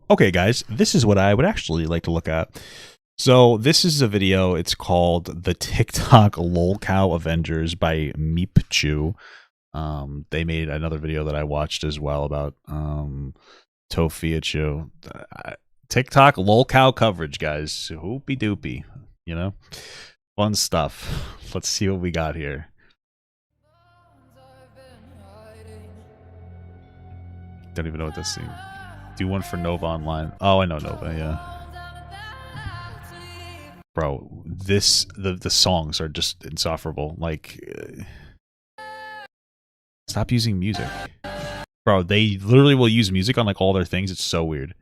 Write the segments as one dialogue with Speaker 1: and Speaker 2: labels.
Speaker 1: Okay, guys, this is what I would actually like to look at. So this is a video. It's called the TikTok LOLCOW Avengers by Meepchu. They made another video that I watched as well about Tofiachu. TikTok LOLCOW coverage, guys. Hoopy doopy. You know, fun stuff. Let's see what we got here. Don't even know what this is. Do one for Nova Online. Oh, I know Nova, yeah. Bro, the songs are just insufferable. Like, stop using music. Bro, they literally will use music on like all their things. It's so weird.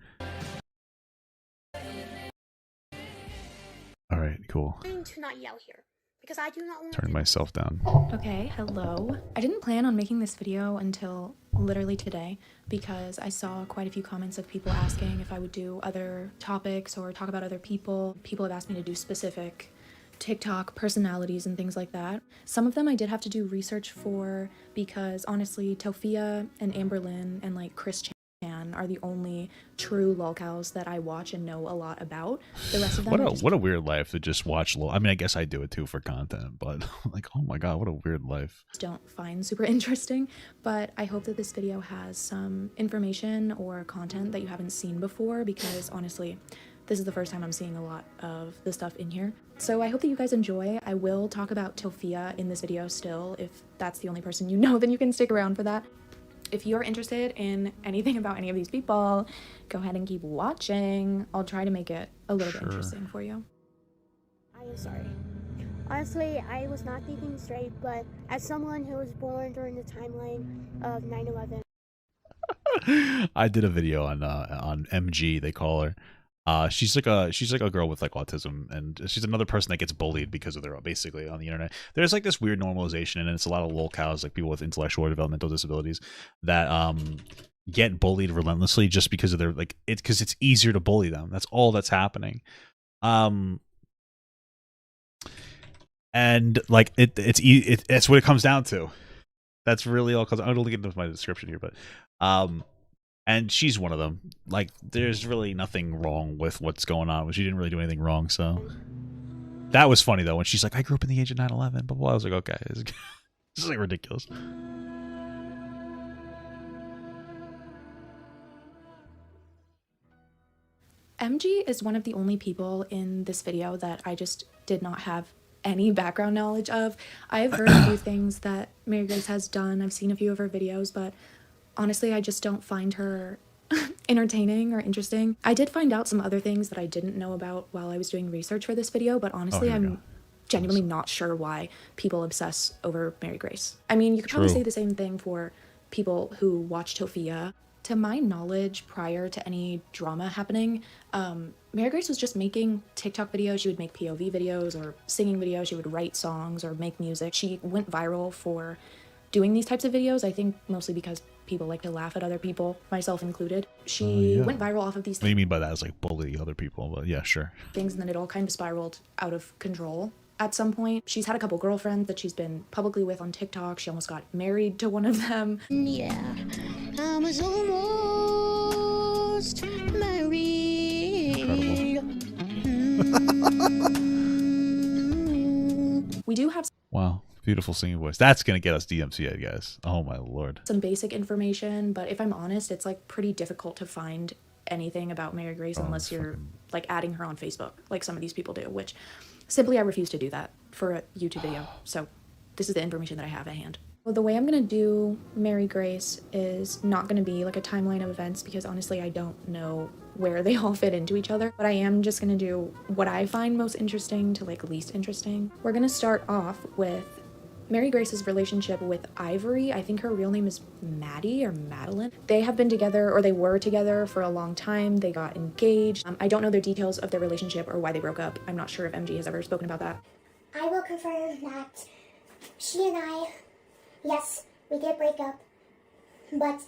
Speaker 1: Alright, cool.
Speaker 2: To not yell here, because I do not want
Speaker 1: Turn myself down.
Speaker 3: Okay, hello. I didn't plan on making this video until literally today because I saw quite a few comments of people asking if I would do other topics or talk about other people. People have asked me to do specific TikTok personalities and things like that. Some of them I did have to do research for because honestly, Tofia and Amberlynn and like Chris Chan are the only true lolcows that I watch and know a lot about. The rest of them
Speaker 1: what a weird life to just watch I mean, I guess I do it too for content, but like, oh my god, what a weird life.
Speaker 3: Don't find super interesting, but I hope that this video has some information or content that you haven't seen before because honestly, this is the first time I'm seeing a lot of the stuff in here. So I hope that you guys enjoy. I will talk about Tofia in this video still. If that's the only person you know, then you can stick around for that. If you're interested in anything about any of these people, go ahead and keep watching. I'll try to make it a little bit interesting for you.
Speaker 2: I am sorry. Honestly, I was not thinking straight, but as someone who was born during the timeline of 9/11.
Speaker 1: I did a video on MG, they call her. She's like a girl with like autism, and she's another person that gets bullied because of their basically on the internet. There's like this weird normalization, and it's a lot of lolcows, like people with intellectual or developmental disabilities, that get bullied relentlessly just because of their like because it's easier to bully them. That's all that's happening. And like it's what it comes down to. That's really all. Because I don't get into my description here, but and she's one of them. Like, there's really nothing wrong with what's going on. She didn't really do anything wrong, so that was funny though when she's like, "I grew up in the age of 9/11." But I was like, okay, this is like ridiculous.
Speaker 3: MG is one of the only people in this video that I just did not have any background knowledge of. I've heard a few things that Mary Grace has done. I've seen a few of her videos, but honestly, I just don't find her entertaining or interesting. I did find out some other things that I didn't know about while I was doing research for this video, but honestly, I'm genuinely not sure why people obsess over Mary Grace. I mean, you could probably say the same thing for people who watch Tofia. To my knowledge, prior to any drama happening, Mary Grace was just making TikTok videos. She would make POV videos or singing videos. She would write songs or make music. She went viral for doing these types of videos, I think mostly because people like to laugh at other people, myself included. She went viral off of these things.
Speaker 1: What do you mean by that? Is like bully other people, but yeah, sure.
Speaker 3: Things, and then it all kind of spiraled out of control at some point. She's had a couple girlfriends that she's been publicly with on TikTok. She almost got married to one of them.
Speaker 2: Yeah, I was almost married.
Speaker 3: We do have
Speaker 1: Wow. Beautiful singing voice. That's going to get us DMCA, guys. Oh, my lord.
Speaker 3: some basic information, but if I'm honest, it's like pretty difficult to find anything about Mary Grace unless you're like adding her on Facebook, like some of these people do, which simply I refuse to do that for a YouTube video. So this is the information that I have at hand. Well, the way I'm going to do Mary Grace is not going to be like a timeline of events because honestly, I don't know where they all fit into each other, but I am just going to do what I find most interesting to like least interesting. We're going to start off with Mary Grace's relationship with Ivory. I think her real name is Maddie or Madeline. They have been together, or they were together for a long time. They got engaged. I don't know the details of their relationship or why they broke up. I'm not sure if MG has ever spoken about that.
Speaker 4: I will confirm that she and I, yes, we did break up, but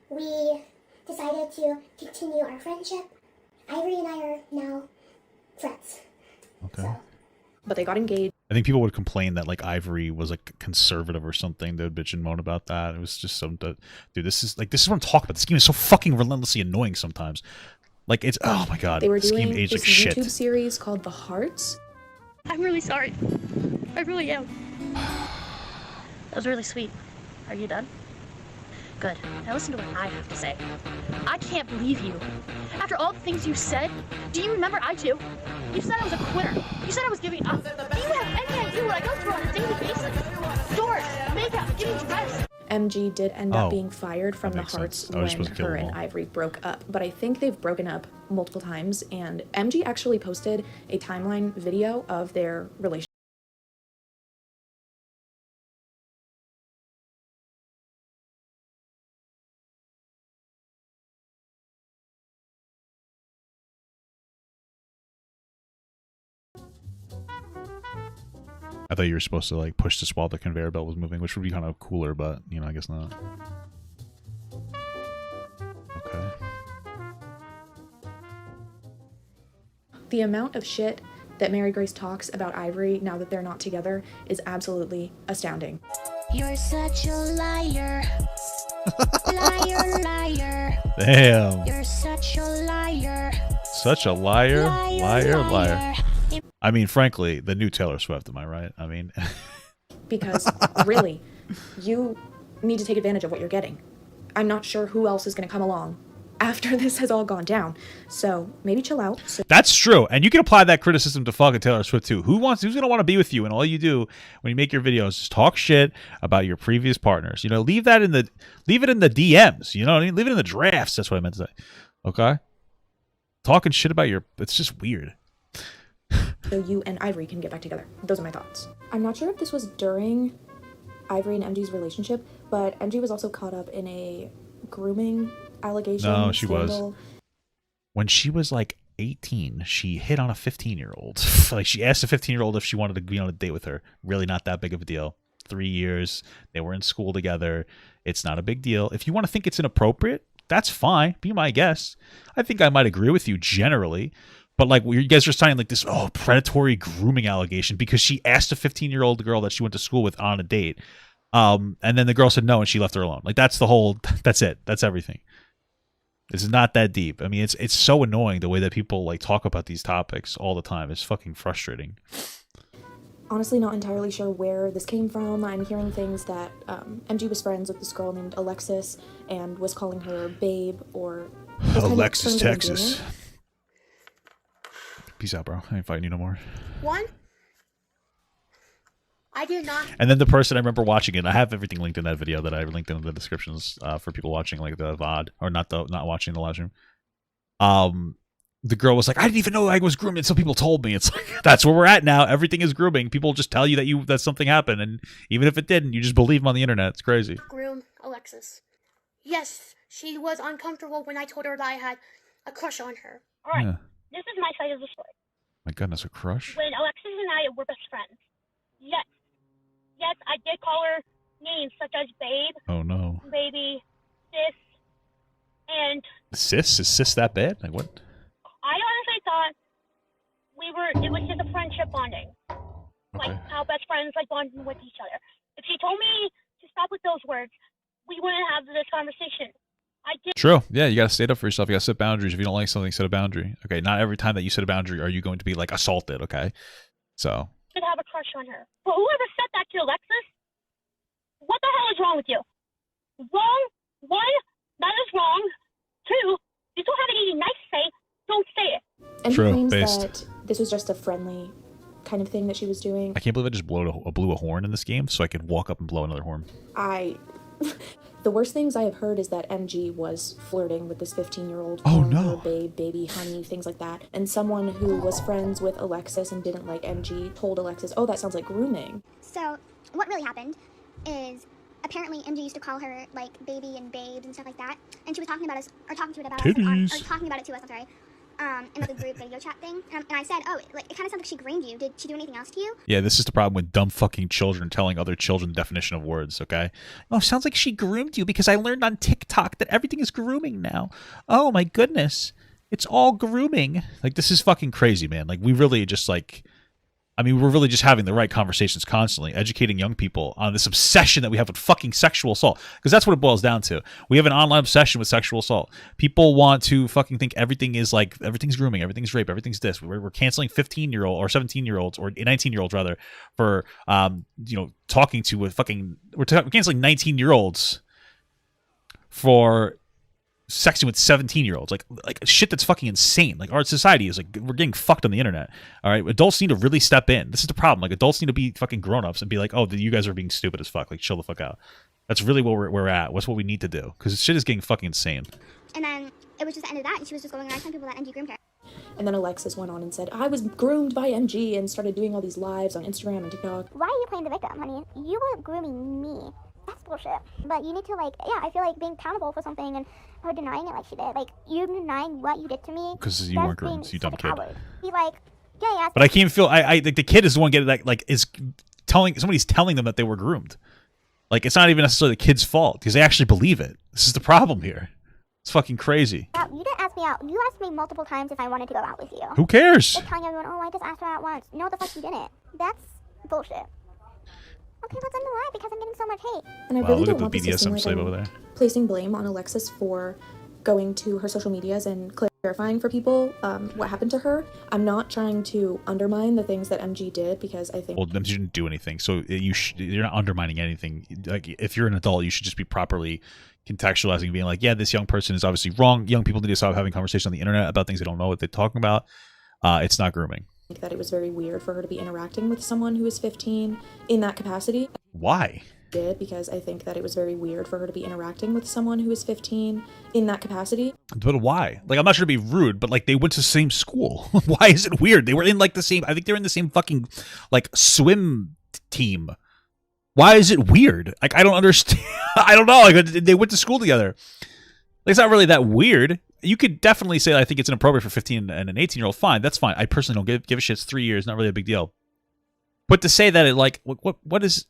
Speaker 4: we decided to continue our friendship. Ivory and I are now friends.
Speaker 1: Okay.
Speaker 4: So.
Speaker 3: But they got engaged.
Speaker 1: I think people would complain that like Ivory was like conservative or something. They would bitch and moan about that. It was just some dude. This is what I'm talking about. This game is so fucking relentlessly annoying sometimes. Like it's oh my god,
Speaker 3: They were
Speaker 1: this game
Speaker 3: doing
Speaker 1: aged
Speaker 3: this
Speaker 1: like shit.
Speaker 3: YouTube series called The Hearts.
Speaker 2: I'm really sorry. I really am. That was really sweet. Are you done? Good. Now listen to what I have to say. I can't believe you. After all the things you said, do you remember I too? You said I was a quitter. You said I was giving up. Do you have any idea what I go through on a daily basis? Stores, makeup, getting dressed.
Speaker 3: MG did end
Speaker 1: Oh,
Speaker 3: up being fired from
Speaker 1: that
Speaker 3: The
Speaker 1: makes
Speaker 3: Hearts
Speaker 1: sense. I was
Speaker 3: when
Speaker 1: supposed to kill
Speaker 3: her
Speaker 1: them
Speaker 3: and
Speaker 1: all.
Speaker 3: Ivory broke up, but I think they've broken up multiple times, and MG actually posted a timeline video of their relationship.
Speaker 1: I thought you were supposed to like push this while the conveyor belt was moving, which would be kind of cooler, but you know, I guess not. Okay.
Speaker 3: The amount of shit that Mary Grace talks about Ivory now that they're not together is absolutely astounding.
Speaker 4: You're such a liar. Liar, liar.
Speaker 1: Damn.
Speaker 4: You're such a liar.
Speaker 1: Such a liar, liar, liar.
Speaker 4: liar.
Speaker 1: I mean, frankly, the new Taylor Swift, am I right? I mean,
Speaker 3: Because really, you need to take advantage of what you're getting. I'm not sure who else is going to come along after this has all gone down. So maybe chill out.
Speaker 1: that's true. And you can apply that criticism to fucking Taylor Swift too. Who's going to want to be with you? And all you do when you make your videos is talk shit about your previous partners. You know, leave it in the DMs. You know what I mean? Leave it in the drafts. That's what I meant to say. Okay? Talking shit about it's just weird.
Speaker 3: So you and Ivory can get back together. Those are my thoughts. I'm not sure if this was during Ivory and MG's relationship, but MG was also caught up in a grooming allegation.
Speaker 1: No, she
Speaker 3: scandal.
Speaker 1: was. When she was like 18, she hit on a 15-year-old. Like she asked a 15-year-old if she wanted to be on a date with her. Really not that big of a deal. 3 years. They were in school together. It's not a big deal. If you want to think it's inappropriate, that's fine. Be my guest. I think I might agree with you generally. But like you guys are signing like this predatory grooming allegation because she asked a 15-year-old girl that she went to school with on a date. And then the girl said no and she left her alone. Like that's it. That's everything. It's not that deep. I mean, it's so annoying the way that people like talk about these topics all the time. It's fucking frustrating.
Speaker 3: Honestly, not entirely sure where this came from. I'm hearing things that MG was friends with this girl named Alexis and was calling her babe or
Speaker 1: Alexis, Texas. Peace out, bro. I ain't fighting you no more.
Speaker 2: One, I did not.
Speaker 1: And then the person I remember watching it, I have everything linked in that video that I linked in the descriptions for people watching like the VOD or not watching the live stream. The girl was like, I didn't even know I was groomed until people told me. It's like that's where we're at now. Everything is grooming. People just tell you that something happened, and even if it didn't, you just believe them on the internet. It's crazy.
Speaker 2: Groom Alexis. Yes, she was uncomfortable when I told her that I had a crush on her.
Speaker 5: All right,
Speaker 1: Yeah.
Speaker 5: this is my side of the story.
Speaker 1: My goodness, a crush?
Speaker 5: When Alexis and I were best friends, yes, I did call her names such as babe,
Speaker 1: Oh no.
Speaker 5: baby, sis, and
Speaker 1: Sis? Is sis that bad? Like what?
Speaker 5: I honestly thought it was just a friendship bonding. Like
Speaker 1: Okay.
Speaker 5: how best friends like bond with each other. If she told me to stop with those words, we wouldn't have this conversation. I did.
Speaker 1: True. Yeah, you gotta stand up for yourself. You gotta set boundaries. If you don't like something, set a boundary. Okay, not every time that you set a boundary are you going to be like assaulted, okay? So
Speaker 5: Have a crush on her. But whoever said that to Alexis, what the hell is wrong with you? Wrong? One, that is wrong. Two, you still have anything nice to say, don't say it.
Speaker 3: And
Speaker 1: True,
Speaker 3: he claims
Speaker 1: based.
Speaker 3: that this was just a friendly kind of thing that she was doing.
Speaker 1: I can't believe I just blew a horn in this game so I could walk up and blow another horn.
Speaker 3: The worst things I have heard is that MG was flirting with this 15-year-old.
Speaker 1: Oh,
Speaker 3: calling
Speaker 1: no.
Speaker 3: her babe, baby, honey, things like that. And someone who was friends with Alexis and didn't like MG told Alexis, oh, that sounds like grooming.
Speaker 4: So, what really happened is apparently MJ used to call her like baby and babes and stuff like that, and she was talking about us, or talking to it about us,
Speaker 1: Titties.
Speaker 4: or talking about it to us. I'm sorry, in like a group video chat thing. And I said, oh, like it kind of sounds like she groomed you. Did she do anything else to you?
Speaker 1: Yeah, this is the problem with dumb fucking children telling other children the definition of words, okay? Oh, sounds like she groomed you because I learned on TikTok that everything is grooming now. Oh my goodness. It's all grooming. Like, this is fucking crazy, man. Like, we really just like I mean, we're really just having the right conversations constantly, educating young people on this obsession that we have with fucking sexual assault. Because that's what it boils down to. We have an online obsession with sexual assault. People want to fucking think everything is like, everything's grooming, everything's rape, everything's this. We're canceling 15-year-old or 17-year-olds or 19-year-olds rather for, talking to a fucking, we're canceling 19-year-olds for sexting with 17-year-olds, like shit that's fucking insane. Like, our society is like, we're getting fucked on the internet. All right, adults need to really step in. This is the problem. Like, adults need to be fucking grown-ups and be like, oh, you guys are being stupid as fuck. Like, chill the fuck out. That's really where we're at. What's what we need to do? Because shit is getting fucking insane.
Speaker 6: And then it was just the end of that, and she was just going around telling people that MG groomed her.
Speaker 3: And then Alexis went on and said, I was groomed by MG, and started doing all these lives on Instagram and TikTok.
Speaker 6: Why are you playing the victim, honey? You weren't grooming me. That's bullshit. But you need to, like, yeah, I feel like being accountable for something and her denying it like she did. Like, you denying what you did to me.
Speaker 1: Because you weren't groomed, you dumb kid.
Speaker 6: Be like, yeah.
Speaker 1: But I can't feel, like, the kid is the one getting, like, is telling, somebody's telling them that they were groomed. Like, it's not even necessarily the kid's fault, because they actually believe it. This is the problem here. It's fucking crazy.
Speaker 6: Yeah, you didn't ask me out. You asked me multiple times if I wanted to go out with you.
Speaker 1: Who cares?
Speaker 6: Like telling everyone, oh, I just asked her out once. No, the fuck you didn't. That's bullshit. Okay, let's end the live because I'm getting so much hate.
Speaker 3: And I
Speaker 1: Wow,
Speaker 3: really
Speaker 1: look
Speaker 3: don't
Speaker 1: at
Speaker 3: want
Speaker 1: the
Speaker 3: this to seem
Speaker 1: BDSM
Speaker 3: like
Speaker 1: slave
Speaker 3: I'm
Speaker 1: over there.
Speaker 3: placing blame on Alexis for going to her social medias and clarifying for people what happened to her. I'm not trying to undermine the things that MG did, because I think...
Speaker 1: Well, MG didn't do anything, so you're not undermining anything. Like, if you're an adult, you should just be properly contextualizing, being like, yeah, this young person is obviously wrong. Young people need to stop having conversations on the internet about things they don't know what they're talking about. It's not grooming.
Speaker 3: That it was very weird for her to be interacting with someone who is 15 in that capacity.
Speaker 1: Why?
Speaker 3: Because I think that it was very weird for her to be interacting with someone who is 15 in that capacity.
Speaker 1: But why? Like, I'm not trying to be rude, but like, they went to the same school. Why is it weird? They were in like the same, I think they're in the same fucking like swim team. Why is it weird? Like, I don't understand. I don't know. Like, they went to school together. Like, it's not really that weird. You could definitely say I think it's inappropriate for 15 and an 18-year-old. Fine, that's fine. I personally don't give a shit. It's 3 years, not really a big deal. But to say that it like what is,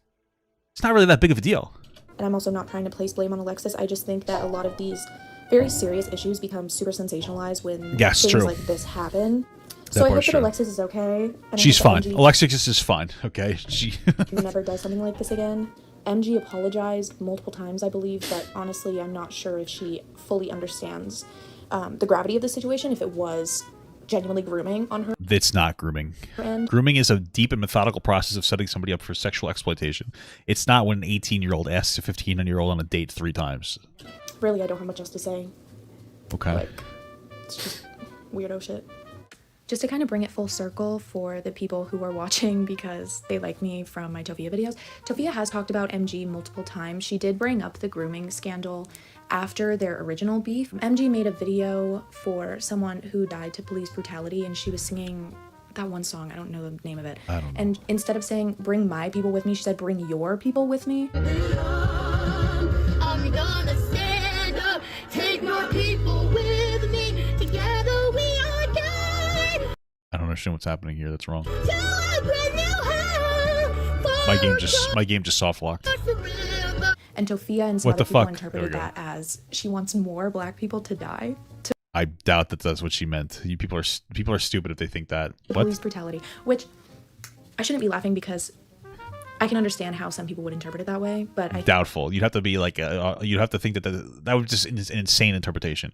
Speaker 1: it's not really that big of a deal.
Speaker 3: And I'm also not trying to place blame on Alexis. I just think that a lot of these very serious issues become super sensationalized when things like this happen. So I hope that Alexis is okay. And
Speaker 1: she's fine. Alexis is fine. Okay, she
Speaker 3: never does something like this again. MG apologized multiple times, I believe, but honestly, I'm not sure if she fully understands the gravity of the situation, if it was genuinely grooming on her.
Speaker 1: It's not grooming. Grooming is a deep and methodical process of setting somebody up for sexual exploitation. It's not when an 18-year-old asks a 15-year-old on a date 3 times.
Speaker 3: Really, I don't have much else to say.
Speaker 1: Okay.
Speaker 3: Like, it's just weirdo shit. Just to kind of bring it full circle for the people who are watching because they like me from my Tofia videos, Tofia has talked about MG multiple times. She did bring up the grooming scandal after their original beef. MG made a video for someone who died to police brutality, and she was singing that one song. I don't know the name of it.
Speaker 1: I don't know.
Speaker 3: And instead of saying, bring my people with me, she said, bring your people with me.
Speaker 7: I'm gonna stand up, take my people with me, together we are good.
Speaker 1: I don't understand what's happening here. That's wrong.
Speaker 7: To a brand new home,
Speaker 1: My game just soft locked.
Speaker 7: forever.
Speaker 3: And Tofia and some
Speaker 1: What
Speaker 3: other
Speaker 1: the
Speaker 3: people
Speaker 1: fuck?
Speaker 3: interpreted
Speaker 1: There we
Speaker 3: that as she wants more black people to die.
Speaker 1: I doubt that that's what she meant. You people are stupid if they think that. What?
Speaker 3: Police brutality, which I shouldn't be laughing because I can understand how some people would interpret it that way, but I
Speaker 1: Doubtful. You'd have to be like, you'd have to think that would just an insane interpretation.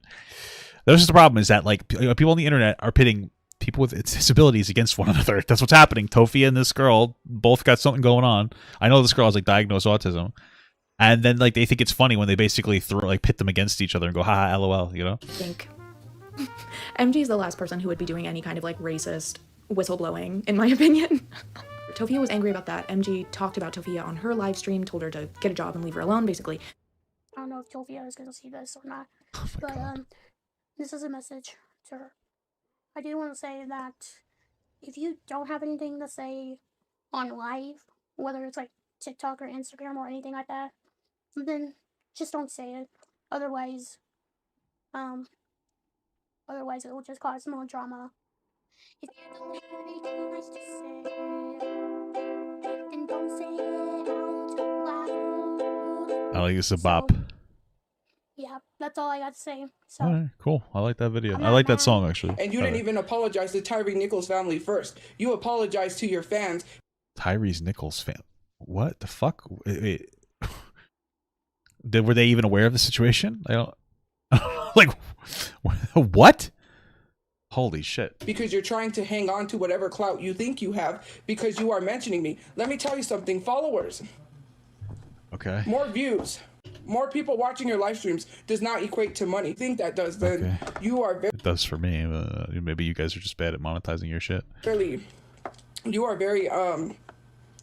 Speaker 1: This is the problem, is that like people on the internet are pitting people with disabilities against one another. That's what's happening. Tofia and this girl both got something going on. I know this girl has like diagnosed autism, and then like they think it's funny when they basically pit them against each other and go, haha, lol, you know?
Speaker 3: think MG is the last person who would be doing any kind of like racist whistleblowing, in my opinion. Tofia was angry about that. MG talked about Tofia on her live stream, told her to get a job and leave her alone, basically.
Speaker 2: I don't know if Tofia is gonna see this or not,
Speaker 1: Oh my
Speaker 2: but
Speaker 1: God.
Speaker 2: this is a message to her. I do want to say that if you don't have anything to say on live, whether it's like TikTok or Instagram or anything like that, then just don't say it. Otherwise it will just cause more drama. If you don't have anything nice to say, then don't say it out loud.
Speaker 1: I like this a bop.
Speaker 2: Yeah, That's all I got to say. So.
Speaker 1: All right, cool. I like that video.
Speaker 2: I'm
Speaker 1: I
Speaker 2: not
Speaker 1: like that
Speaker 2: mad.
Speaker 1: song actually.
Speaker 8: And you didn't even apologize to Tyree Nichols' family first. You apologized to your fans.
Speaker 1: Tyrese Nichols fan. What the fuck? Wait. Were they even aware of the situation? I don't. Like, what? Holy shit.
Speaker 8: Because you're trying to hang on to whatever clout you think you have because you are mentioning me. Let me tell you something, followers.
Speaker 1: Okay.
Speaker 8: More views, more people watching your live streams does not equate to money. Think that does, then you are
Speaker 1: It does for me. Maybe you guys are just bad at monetizing your shit.
Speaker 8: you are very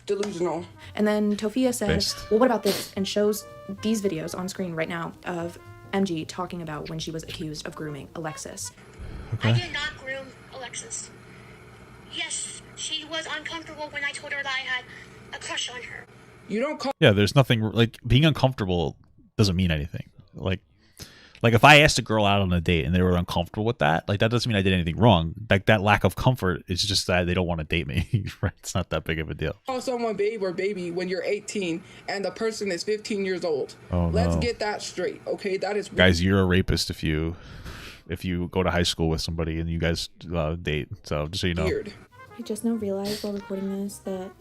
Speaker 8: delusional.
Speaker 3: And then Tofia said,
Speaker 1: Based.
Speaker 3: well, what about this? And shows these videos on screen right now of MG talking about when she was accused of grooming Alexis.
Speaker 1: Okay.
Speaker 2: I did not groom Alexis. Yes, she was uncomfortable when I told her that I had a crush on her.
Speaker 8: You don't call
Speaker 1: Yeah, there's nothing like being uncomfortable doesn't mean anything. Like if I asked a girl out on a date and they were uncomfortable with that, like that doesn't mean I did anything wrong. Like that lack of comfort is just that they don't want to date me. Right? It's not that big of a deal.
Speaker 8: someone babe or baby when you're 18 and the person is 15 years old.
Speaker 1: Oh,
Speaker 8: Let's
Speaker 1: no.
Speaker 8: get that straight, okay? That is
Speaker 1: Guys, you're a rapist if you go to high school with somebody and you guys date. So just so you know.
Speaker 8: weird.
Speaker 3: I just now realized while recording this that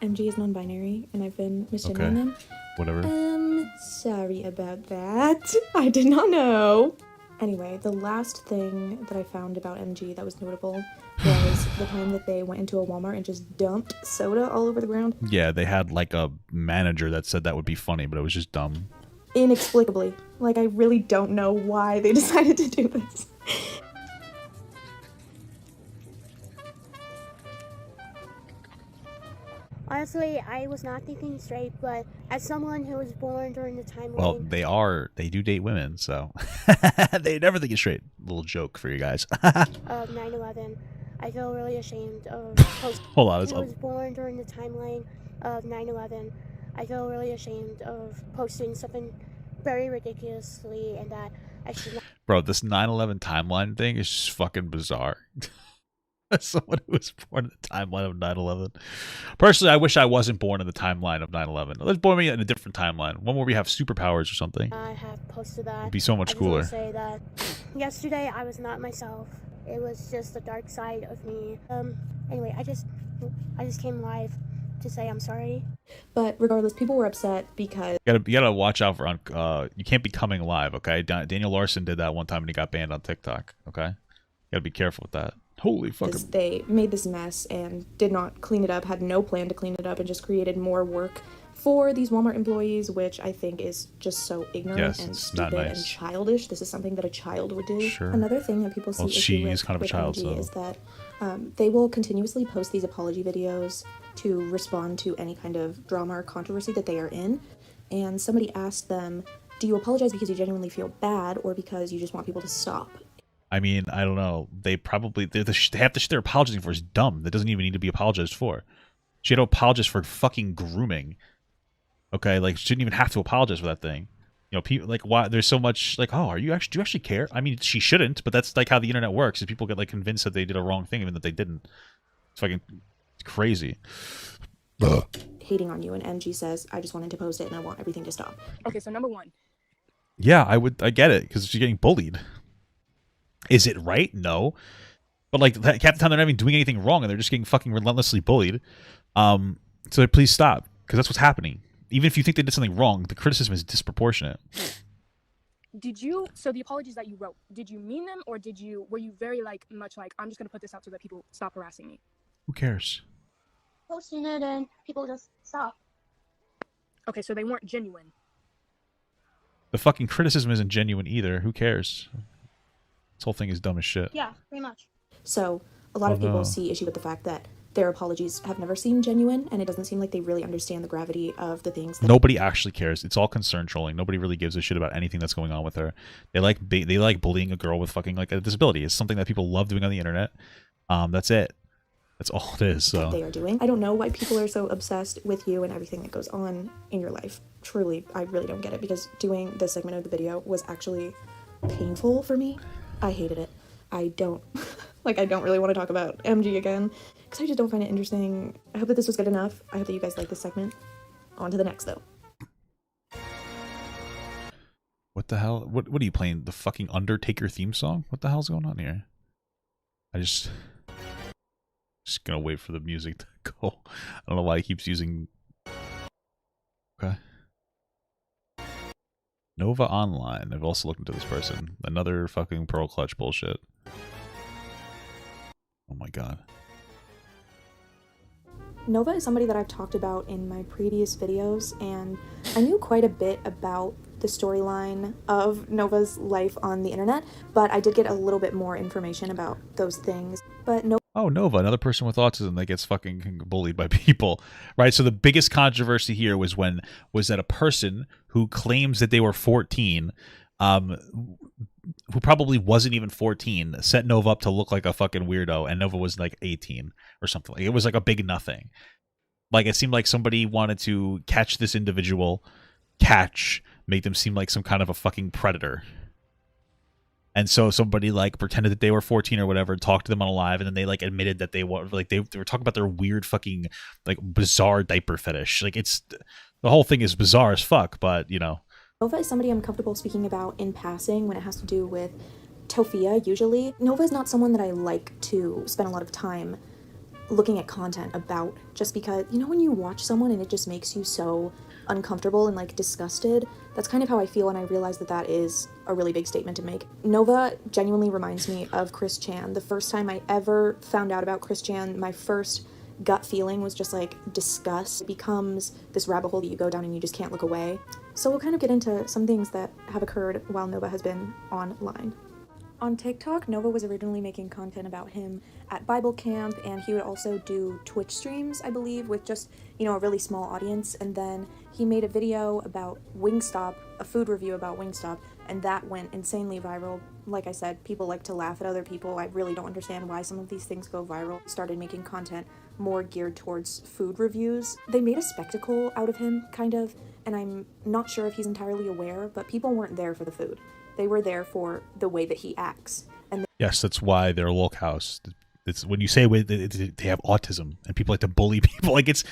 Speaker 3: MG is non-binary and I've been misgendering him.
Speaker 1: Whatever.
Speaker 3: Sorry about that. I did not know. Anyway, the last thing that I found about MG that was notable was the time that they went into a Walmart and just dumped soda all over the ground.
Speaker 1: Yeah, they had like a manager that said that would be funny, but it was just dumb.
Speaker 3: Inexplicably. Like, I really don't know why they decided to do this.
Speaker 6: Honestly, I was not thinking straight, but as someone who was born during the timeline...
Speaker 1: Well, they do date women, so they never think it's straight. Little joke for you guys.
Speaker 6: of 9/11, I feel really ashamed of...
Speaker 1: Hold on.
Speaker 6: I was born during the timeline of 9/11. I feel really ashamed of posting something very ridiculously and that I should not...
Speaker 1: Bro, this 9/11 timeline thing is just fucking bizarre. As someone who was born in the timeline of 9/11. Personally, I wish I wasn't born in the timeline of 9/11. Let's born me in a different timeline. One where we have superpowers or something.
Speaker 6: I have posted that.
Speaker 1: It'd be so much
Speaker 6: I just
Speaker 1: cooler.
Speaker 6: want to say that yesterday I was not myself. It was just the dark side of me. Anyway, I just came live to say I'm sorry.
Speaker 3: But regardless, people were upset because...
Speaker 1: You gotta watch out for... you can't be coming live, okay? Daniel Larson did that one time and he got banned on TikTok, okay? You gotta be careful with that. Holy fucking...
Speaker 3: They made this mess and did not clean it up, had no plan to clean it up, and just created more work for these Walmart employees, which I think is just so ignorant and stupid and childish. This is something that a child would do.
Speaker 1: Sure.
Speaker 3: Another thing that people see issue with,
Speaker 1: kind of a child, so...
Speaker 3: is that they will continuously post these apology videos to respond to any kind of drama or controversy that they are in. And somebody asked them, do you apologize because you genuinely feel bad or because you just want people to stop?
Speaker 1: I mean, I don't know. They probably... They have the shit they're apologizing for is dumb. That doesn't even need to be apologized for. She had to apologize for fucking grooming. Okay, like, she didn't even have to apologize for that thing. You know, people, like, why... There's so much, like, oh, do you actually care? I mean, she shouldn't, but that's, like, how the internet works. Is people get, like, convinced that they did a wrong thing even that they didn't. It's fucking crazy.
Speaker 3: Hating on you, and MG says, I just wanted to post it and I want everything to stop.
Speaker 9: Okay, so number one.
Speaker 1: Yeah, I get it, because she's getting bullied. Is it right? No. But, like, half the time they're not even doing anything wrong, and they're just getting fucking relentlessly bullied. So please stop, because that's what's happening. Even if you think they did something wrong, the criticism is disproportionate.
Speaker 9: So the apologies that you wrote, did you mean them, or were you very, like, much like, I'm just going to put this out so that people stop harassing me?
Speaker 1: Who cares?
Speaker 2: Posting it and people just stop.
Speaker 9: Okay, so they weren't genuine.
Speaker 1: The fucking criticism isn't genuine either. Who cares? This whole thing is dumb as shit.
Speaker 2: Yeah, pretty much.
Speaker 3: So a lot of people see issue with the fact that their apologies have never seemed genuine, and it doesn't seem like they really understand the gravity of the things that...
Speaker 1: Nobody actually cares. It's all concern trolling. Nobody really gives a shit about anything that's going on with her. They like bullying a girl with fucking, like, a disability. It's something that people love doing on the internet. That's it. That's all it is. So
Speaker 3: they are doing. I don't know why people are so obsessed with you and everything that goes on in your life. Truly, I really don't get it, because doing this segment of the video was actually painful for me. I hated it. I don't really want to talk about MG again, because I just don't find it interesting. I hope that this was good enough. I hope that you guys like this segment. On to the next, though.
Speaker 1: What the hell? What are you playing? The fucking Undertaker theme song? What the hell's going on here? Just gonna wait for the music to go. I don't know why he keeps using. Okay. Nova Online. I've also looked into this person. Another fucking Pearl Clutch bullshit. Oh my god.
Speaker 3: Nova is somebody that I've talked about in my previous videos, and I knew quite a bit about the storyline of Nova's life on the internet, but I did get a little bit more information about those things. But
Speaker 1: Oh, Nova, another person with autism that gets fucking bullied by people, right? So the biggest controversy here was that a person who claims that they were 14, who probably wasn't even 14, set Nova up to look like a fucking weirdo, and Nova was like 18 or something. Like, it was like a big nothing. Like, it seemed like somebody wanted to catch this individual, make them seem like some kind of a fucking predator. And so somebody like pretended that they were 14 or whatever, talked to them on a live, and then they like admitted that they were like they were talking about their weird fucking like bizarre diaper fetish. Like, it's the whole thing is bizarre as fuck, but you know.
Speaker 3: Nova is somebody I'm comfortable speaking about in passing when it has to do with Tofia, usually. Nova is not someone that I like to spend a lot of time looking at content about, just because, you know, when you watch someone and it just makes you so uncomfortable and like disgusted, that's kind of how I feel, and I realize that that is a really big statement to make. Nova genuinely reminds me of Chris Chan. The first time I ever found out about Chris Chan, my first gut feeling was just like disgust. It becomes this rabbit hole that you go down and you just can't look away. So we'll kind of get into some things that have occurred while Nova has been online. On TikTok, Nova was originally making content about him at Bible camp, and he would also do Twitch streams, I believe, with just, you know, a really small audience. And then he made a video about Wingstop, a food review about Wingstop, and that went insanely viral. Like I said, people like to laugh at other people. I really don't understand why some of these things go viral. He started making content more geared towards food reviews. They made a spectacle out of him, kind of, and I'm not sure if he's entirely aware, but people weren't there for the food. They were there for the way that he acts. And
Speaker 1: yes, that's why they're LOLCOWs. It's when you say they have autism and people like to bully people. Like, it's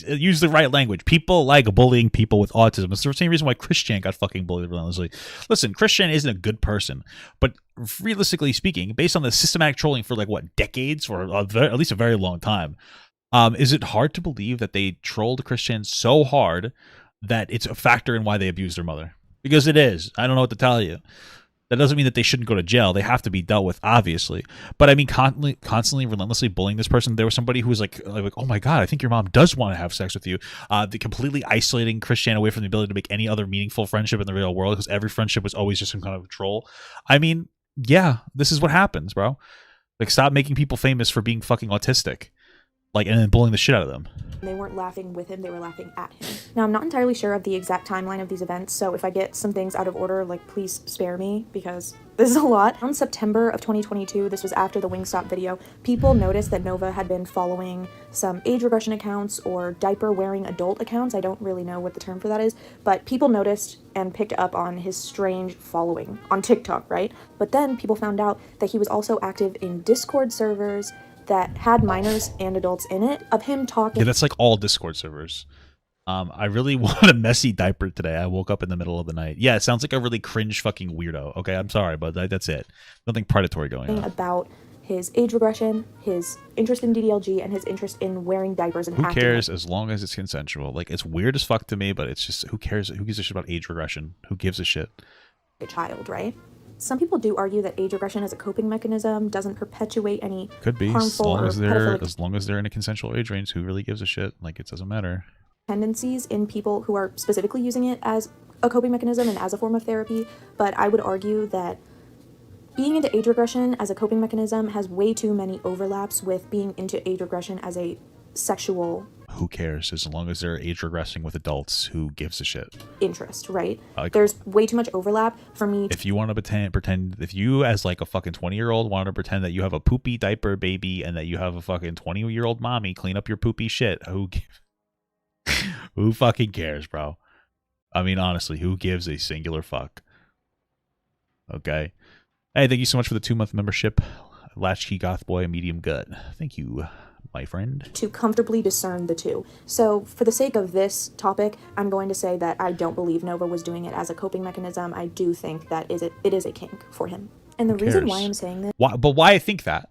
Speaker 1: use the right language. People like bullying people with autism. It's the same reason why Chris Chan got fucking bullied relentlessly. Listen, Chris Chan isn't a good person, but realistically speaking, based on the systematic trolling for like what, decades, or at least a very long time, is it hard to believe that they trolled Chris Chan so hard that it's a factor in why they abused their mother? Because it is. I don't know what to tell you. That doesn't mean that they shouldn't go to jail. They have to be dealt with, obviously. But I mean, constantly, relentlessly bullying this person. There was somebody who was like, oh my god, I think your mom does want to have sex with you. Completely isolating Chris Chan away from the ability to make any other meaningful friendship in the real world, because every friendship was always just some kind of troll. I mean, yeah, this is what happens, bro. Like, stop making people famous for being fucking autistic. Like, and then bullying the shit out of them.
Speaker 3: They weren't laughing with him, they were laughing at him. Now, I'm not entirely sure of the exact timeline of these events, so if I get some things out of order, like, please spare me, because this is a lot. On September of 2022, this was after the Wingstop video, people noticed that Nova had been following some age regression accounts or diaper-wearing adult accounts. I don't really know what the term for that is, but people noticed and picked up on his strange following on TikTok, right? But then people found out that he was also active in Discord servers that had minors and adults in it, of him talking.
Speaker 1: Yeah, that's like all Discord servers. I really want a messy diaper today. I woke up in the middle of the night. Yeah, it sounds like a really cringe fucking weirdo. Okay, I'm sorry, but that's it. Nothing predatory going on.
Speaker 3: About his age regression, his interest in DDLG, and his interest in wearing diapers and
Speaker 1: who cares as long as it's consensual? Like, it's weird as fuck to me, but it's just, who cares? Who gives a shit about age regression? Who gives a shit?
Speaker 3: A child, right? Some people do argue that age regression as a coping mechanism doesn't perpetuate any
Speaker 1: could be
Speaker 3: harmful
Speaker 1: as long as they're in a consensual age range. Who really gives a shit? Like, it doesn't matter.
Speaker 3: Tendencies in people who are specifically using it as a coping mechanism and as a form of therapy, but I would argue that being into age regression as a coping mechanism has way too many overlaps with being into age regression as a sexual.
Speaker 1: Who cares? As long as they're age regressing with adults, who gives a shit?
Speaker 3: Interest, right?
Speaker 1: Like,
Speaker 3: there's way too much overlap for me.
Speaker 1: If you want to pretend, if you as like a fucking 20-year-old want to pretend that you have a poopy diaper baby and that you have a fucking 20-year-old mommy clean up your poopy shit, who fucking cares, bro? I mean, honestly, who gives a singular fuck? Okay. Hey, thank you so much for the 2-month membership. Latchkey Goth Boy, Medium Gut. Thank you. my friend.
Speaker 3: To comfortably discern the two. So for the sake of this topic, I'm going to say that I don't believe Nova was doing it as a coping mechanism. I do think that it is a kink for him. And the reason why I'm saying this...
Speaker 1: But why I think that?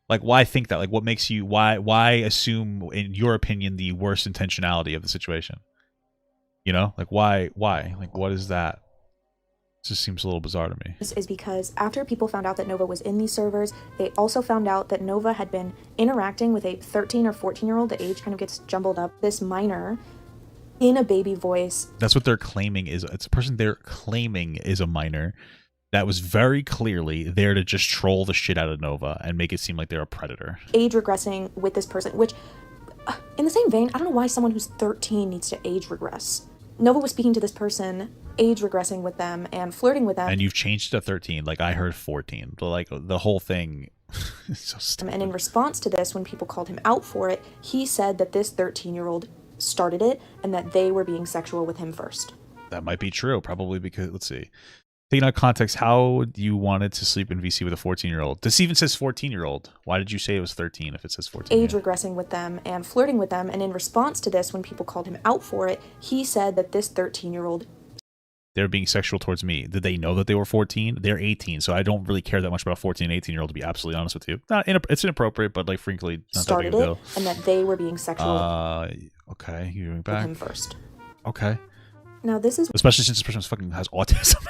Speaker 1: Like, why think that? Like, what makes you... Why assume, in your opinion, the worst intentionality of the situation? You know? Like, why? Like, what is that? It just seems a little bizarre to me.
Speaker 3: This is because after people found out that Nova was in these servers, they also found out that Nova had been interacting with a 13 or 14-year-old. The age kind of gets jumbled up. This minor in a baby voice.
Speaker 1: That's what they're claiming is... It's a person they're claiming is a minor that was very clearly there to just troll the shit out of Nova and make it seem like they're a predator.
Speaker 3: Age regressing with this person, which, in the same vein, I don't know why someone who's 13 needs to age regress. Nova was speaking to this person, age regressing with them and flirting with them.
Speaker 1: And you've changed to 13. Like, I heard 14. But, like, the whole thing is so stupid.
Speaker 3: And in response to this, when people called him out for it, he said that this 13-year-old started it and that they were being sexual with him first.
Speaker 1: That might be true. Probably because, let's see. Taking out of context, how you wanted to sleep in VC with a 14-year-old? This even says 14-year-old. Why did you say it was 13 if it says 14?
Speaker 3: Age regressing with them and flirting with them. And in response to this, when people called him out for it, he said that this 13-year-old...
Speaker 1: They're being sexual towards me. Did they know that they were 14? They're 18, so I don't really care that much about 14 and 18-year-old, to be absolutely honest with you. It's inappropriate, but, like, frankly, not
Speaker 3: started
Speaker 1: that big a deal.
Speaker 3: And that they were being sexual
Speaker 1: okay, you're going
Speaker 3: with
Speaker 1: back.
Speaker 3: him first.
Speaker 1: Okay.
Speaker 3: Now, this is...
Speaker 1: Especially since this person fucking has autism.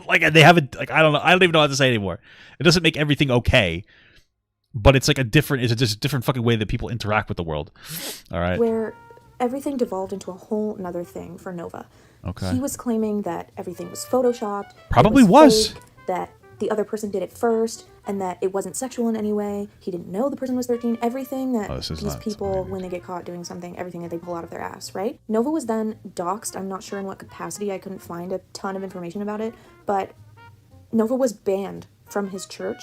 Speaker 1: Like, they haven't, like, I don't know. I don't even know what to say anymore. It doesn't make everything okay, but it's like it's just a different fucking way that people interact with the world. All right.
Speaker 3: Where everything devolved into a whole nother thing for Nova.
Speaker 1: Okay.
Speaker 3: He was claiming that everything was photoshopped.
Speaker 1: Probably was.
Speaker 3: Fake, that the other person did it first, and that it wasn't sexual in any way. He didn't know the person was 13. Everything that these people, when they get caught doing something, everything that they pull out of their ass, right? Nova was then doxxed. I'm not sure in what capacity. I couldn't find a ton of information about it, but Nova was banned from his church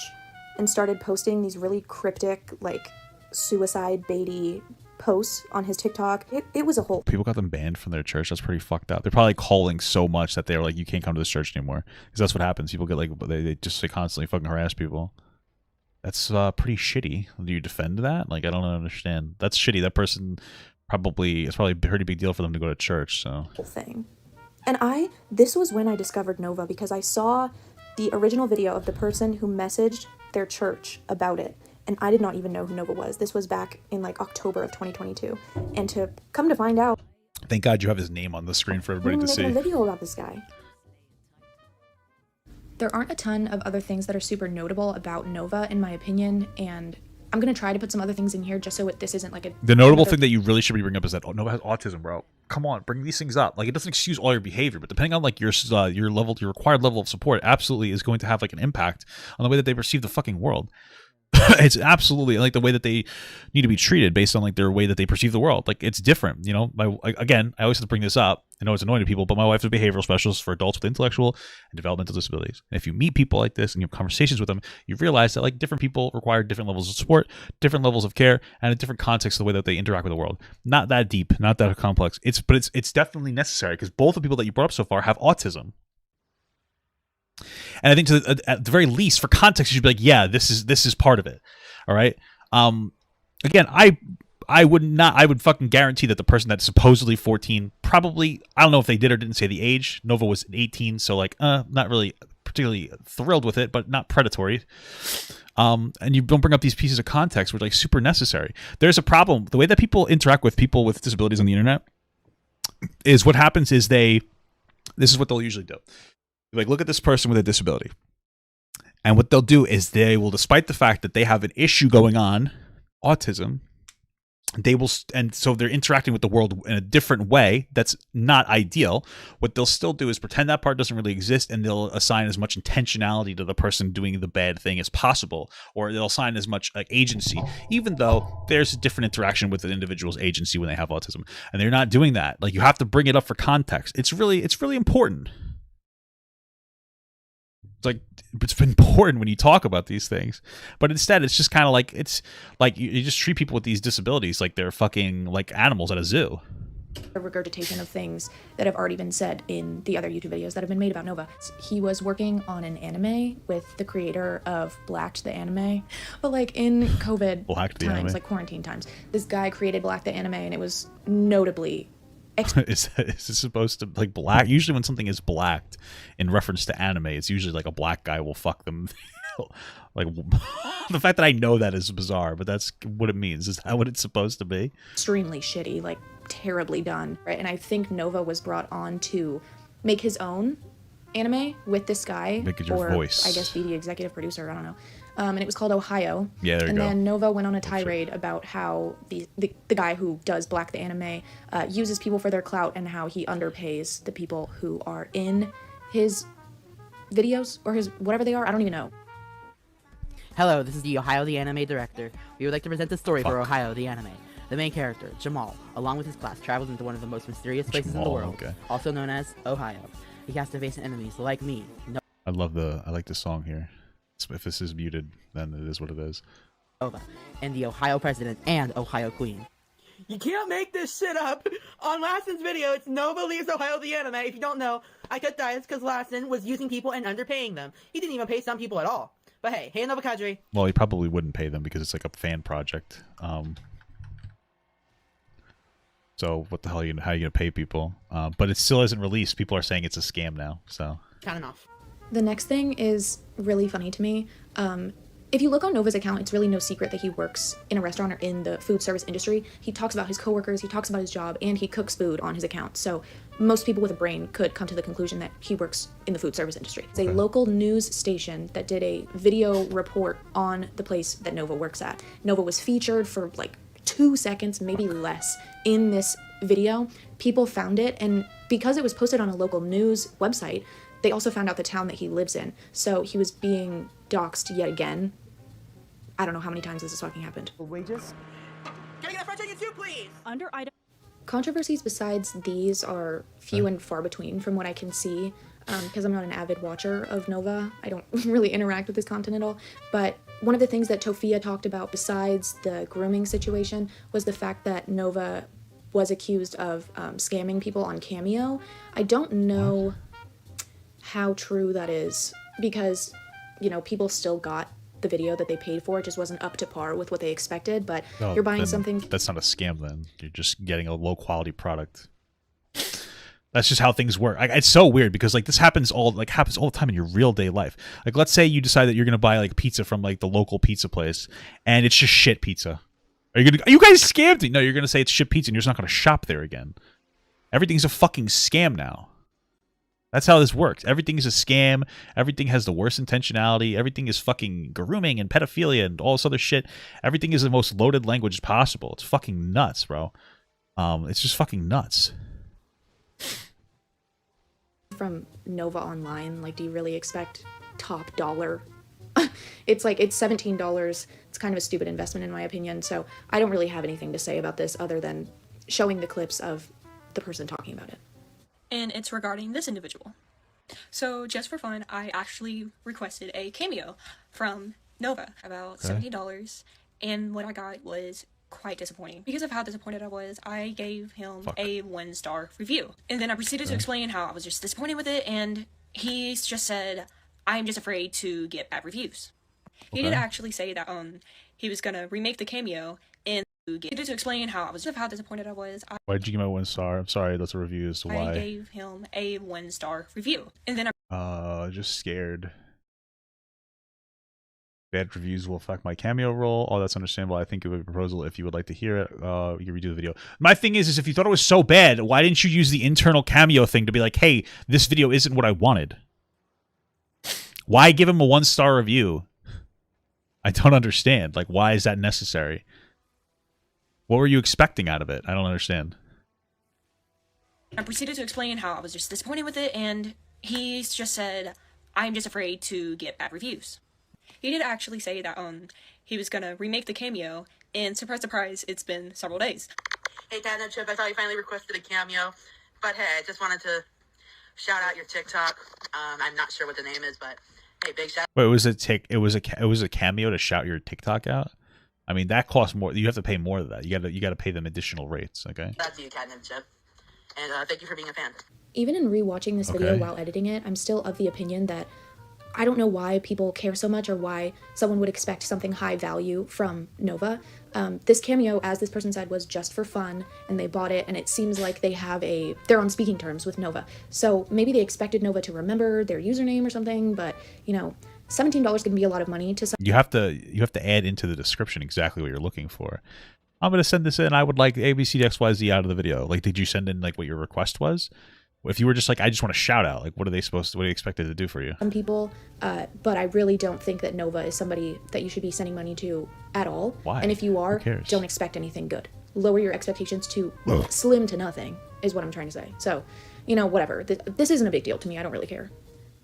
Speaker 3: and started posting these really cryptic, like, suicide baity posts on his TikTok. It was a whole...
Speaker 1: People got them banned from their church. That's pretty fucked up. They're probably calling so much that they're like, you can't come to this church anymore. Because that's what happens. People get like, they just constantly fucking harass people. That's pretty shitty. Do you defend that? Like, I don't understand. That's shitty. That person it's probably a pretty big deal for them to go to church, so...
Speaker 3: Whole thing. And this was when I discovered Nova, because I saw the original video of the person who messaged their church about it. And I did not even know who Nova was. This was back in, like, October of 2022. And to come to find out...
Speaker 1: Thank God you have his name on the screen for everybody to see.
Speaker 3: I'm making a video about this guy.
Speaker 10: There aren't a ton of other things that are super notable about Nova, in my opinion, and I'm going to try to put some other things in here just so this isn't like a...
Speaker 1: The notable thing that you really should be bringing up is that Nova has autism, bro. Come on, bring these things up. Like, it doesn't excuse all your behavior, but depending on, like, your required level of support, it absolutely is going to have, like, an impact on the way that they perceive the fucking world. It's absolutely like the way that they need to be treated based on like their way that they perceive the world. Like, it's different, you know. Again, I always have to bring this up. I know it's annoying to people, but my wife is a behavioral specialist for adults with intellectual and developmental disabilities. And if you meet people like this and you have conversations with them, you realize that like different people require different levels of support, different levels of care, and a different context of the way that they interact with the world. Not that deep, not that complex. But it's definitely necessary because both the people that you brought up so far have autism. And I think at the very least, for context, you should be like, yeah, this is part of it. All right. Again, I would fucking guarantee that the person that's supposedly 14 probably, I don't know if they did or didn't say the age. Nova was 18, so like, not really particularly thrilled with it, but not predatory. And you don't bring up these pieces of context, which are like super necessary. There's a problem. The way that people interact with people with disabilities on the internet is what happens is this is what they'll usually do. Like, look at this person with a disability. And what they'll do is they will, despite the fact that they have an issue going on, autism, they will, and so they're interacting with the world in a different way that's not ideal. What they'll still do is pretend that part doesn't really exist, and they'll assign as much intentionality to the person doing the bad thing as possible, or they'll assign as much like agency, even though there's a different interaction with an individual's agency when they have autism, and they're not doing that. Like, you have to bring it up for context. It's really important. It's important when you talk about these things, but instead it's just kind of like, it's like you just treat people with these disabilities like they're fucking like animals at a zoo.
Speaker 3: a regurgitation of things that have already been said in the other YouTube videos that have been made about Nova. He was working on an anime with the creator of Blacked the anime, but like in COVID times, like quarantine times, this guy created Black the anime, and it was notably
Speaker 1: is it supposed to like black? Usually when something is blacked in reference to anime, it's usually like a black guy will fuck them. Like the fact that I know that is bizarre, but that's what it means. Is that what it's supposed to be?
Speaker 3: Extremely shitty, like terribly done, right? And I think Nova was brought on to make his own anime with this guy,
Speaker 1: make it your voice.
Speaker 3: I guess be the executive producer. I don't know. And it was called Ohio.
Speaker 1: Yeah, there you
Speaker 3: and
Speaker 1: go.
Speaker 3: And then Nova went on a tirade about how the guy who does Black the anime uses people for their clout, and how he underpays the people who are in his videos or his whatever they are. I don't even know.
Speaker 11: Hello, this is the Ohio the Anime director. We would like to present the story for Ohio the Anime. The main character, Jamal, along with his class, travels into one of the most mysterious places in the world, also known as Ohio. He has to face enemies like me.
Speaker 1: I like the song here. If this is muted, then it is what it is.
Speaker 11: Nova, and the Ohio president and Ohio queen.
Speaker 12: You can't make this shit up. On Lassen's video, it's Nova leaves Ohio the anime. If you don't know, I cut diets because Lassen was using people and underpaying them. He didn't even pay some people at all. But hey Nova Kadri.
Speaker 1: Well, he probably wouldn't pay them because it's like a fan project. So what the hell how are you gonna pay people? But it still isn't released. People are saying it's a scam now. So
Speaker 12: Kind enough.
Speaker 3: The next thing is really funny to me. If you look on Nova's account, it's really no secret that he works in a restaurant or in the food service industry. He talks about his coworkers, he talks about his job, and he cooks food on his account. So most people with a brain could come to the conclusion that he works in the food service industry. It's a local news station that did a video report on the place that Nova works at. Nova was featured for like 2 seconds, maybe less, in this video. People found it, and because it was posted on a local news website, they also found out the town that he lives in. So he was being doxxed yet again. I don't know how many times this has fucking happened.
Speaker 12: Wages? Can I get a French onion soup, please?
Speaker 9: Under item.
Speaker 3: Controversies besides these are few and far between from what I can see, because I'm not an avid watcher of Nova. I don't really interact with his content at all. But one of the things that Tofia talked about besides the grooming situation was the fact that Nova was accused of scamming people on Cameo. I don't know how true that is, because, you know, people still got the video that they paid for. It just wasn't up to par with what they expected, but you're buying something.
Speaker 1: That's not a scam then. You're just getting a low quality product. That's just how things work. It's so weird because like this happens all the time in your real day life. Like let's say you decide that you're gonna buy like pizza from like the local pizza place and it's just shit pizza. Are you guys scammed me? No, you're gonna say it's shit pizza and you're just not gonna shop there again. Everything's a fucking scam now. That's how this works. Everything is a scam. Everything has the worst intentionality. Everything is fucking grooming and pedophilia and all this other shit. Everything is the most loaded language possible. It's fucking nuts, bro. It's just fucking nuts.
Speaker 3: From Nova Online, like, do you really expect top dollar? It's $17. It's kind of a stupid investment in my opinion. So I don't really have anything to say about this other than showing the clips of the person talking about it.
Speaker 13: And it's regarding this individual. So just for fun, I actually requested a cameo from Nova, about $70, and what I got was quite disappointing. Because of how disappointed I was, I gave him a 1-star review. And then I proceeded to explain how I was just disappointed with it, and he just said, I'm just afraid to get bad reviews. He did actually say that he was gonna remake the cameo and to explain how disappointed I was.
Speaker 1: Why did you give him a 1 star? I'm sorry, that's a review as to why.
Speaker 13: I gave him a 1-star review, and then
Speaker 1: just scared. Bad reviews will affect my cameo role. Oh, that's understandable. I think of a proposal. If you would like to hear it, you can redo the video. My thing is if you thought it was so bad, why didn't you use the internal cameo thing to be like, hey, this video isn't what I wanted? Why give him a 1-star review? I don't understand. Like, why is that necessary? What were you expecting out of it? I don't understand.
Speaker 13: I proceeded to explain how I was just disappointed with it, and he just said, I'm just afraid to get bad reviews. He did actually say that he was gonna remake the cameo, and surprise, surprise, it's been several days.
Speaker 12: Hey, Dad and Chip, I saw you finally requested a cameo, but hey, I just wanted to shout out your TikTok. I'm not sure what the name is, but hey, big shout.
Speaker 1: Wait, it was a cameo to shout your TikTok out? I mean, that costs more. You have to pay more than that. You gotta pay them additional rates. Okay.
Speaker 12: That's you, Cat and Chip. And thank you for being a fan.
Speaker 3: Even in rewatching this video while editing it, I'm still of the opinion that I don't know why people care so much or why someone would expect something high value from Nova. This cameo, as this person said, was just for fun, and they bought it, and it seems like they're on speaking terms with Nova. So maybe they expected Nova to remember their username or something, but, you know, $17 can be a lot of money to some.
Speaker 1: You have to add into the description exactly what you're looking for. I'm going to send this in. I would like ABCDXYZ out of the video. Like, did you send in like what your request was? If you were just like, I just want to shout out, like, what are they expected to do for you?
Speaker 3: Some people, but I really don't think that Nova is somebody that you should be sending money to at all.
Speaker 1: Why?
Speaker 3: And if you are, don't expect anything good. Lower your expectations to slim to nothing, is what I'm trying to say. So, you know, whatever. This isn't a big deal to me. I don't really care.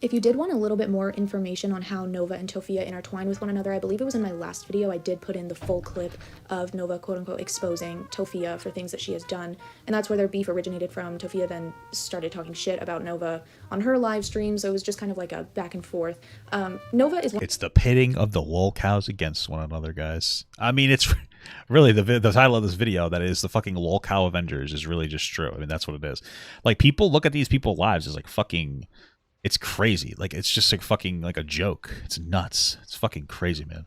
Speaker 3: If you did want a little bit more information on how Nova and Tofia intertwine with one another, I believe it was in my last video, I did put in the full clip of Nova, quote-unquote, exposing Tofia for things that she has done, and that's where their beef originated from. Tofia then started talking shit about Nova on her live stream, so it was just kind of like a back and forth. Nova is...
Speaker 1: It's the pitting of the LOLCOWs against one another, guys. I mean, it's... Really, the title of this video, that is the fucking LOLCOW Avengers, is really just true. I mean, that's what it is. Like, people look at these people's lives as like fucking... It's crazy. Like, it's just like fucking like a joke. It's nuts. It's fucking crazy, man.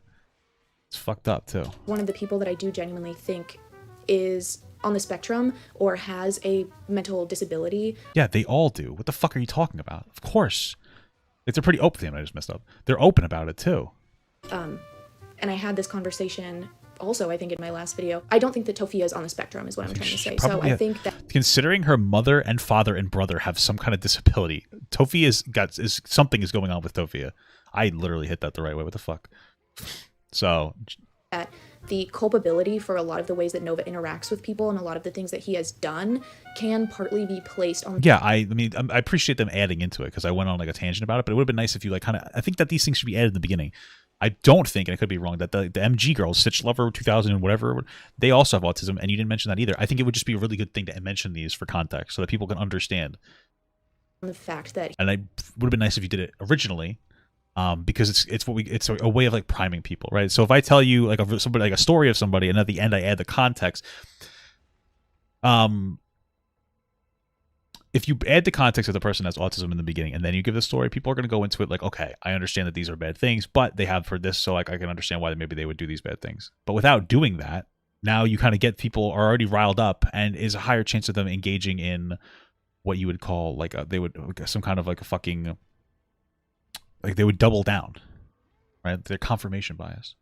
Speaker 1: It's fucked up, too.
Speaker 3: One of the people that I do genuinely think is on the spectrum or has a mental disability.
Speaker 1: Yeah, they all do. What the fuck are you talking about? Of course. Like, they're pretty open. Damn, I just messed up. They're open about it, too.
Speaker 3: And I had this conversation also, I think, in my last video. I don't think that Tofia is on the spectrum, is what I'm trying to say. So I think that...
Speaker 1: Considering her mother and father and brother have some kind of disability, something is going on with Tofia. I literally hit that the right way. What the fuck? So...
Speaker 3: That the culpability for a lot of the ways that Nova interacts with people and a lot of the things that he has done can partly be placed on...
Speaker 1: Yeah, I mean, I appreciate them adding into it, because I went on like a tangent about it, but it would have been nice if you like kind of... I think that these things should be added in the beginning. I don't think, and I could be wrong, that the MG girls, Stitch Lover 2000 and whatever, they also have autism, and you didn't mention that either. I think it would just be a really good thing to mention these for context so that people can understand.
Speaker 3: The fact that...
Speaker 1: And it would have been nice if you did it originally, because it's a way of like priming people, right? So if I tell you like a story of somebody, and at the end I add the context, if you add the context of the person has autism in the beginning and then you give the story, people are going to go into it like, okay, I understand that these are bad things, but they have for this, so like I can understand why maybe they would do these bad things. But without doing that, now you kind of get people are already riled up, and is a higher chance of them engaging in what you would call like some kind of like a fucking, like they would double down, right? Their confirmation bias.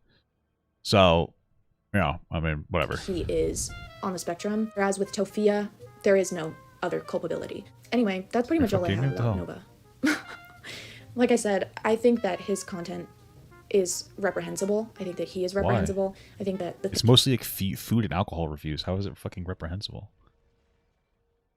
Speaker 1: So, you know, I mean, whatever.
Speaker 3: He is on the spectrum, whereas with Tofia, there is no other culpability. Anyway, that's pretty much all I have about Nova. Like I said, I think that his content is reprehensible. I think that he is reprehensible.
Speaker 1: Why?
Speaker 3: I think that
Speaker 1: it's mostly like food and alcohol reviews. How is it fucking reprehensible?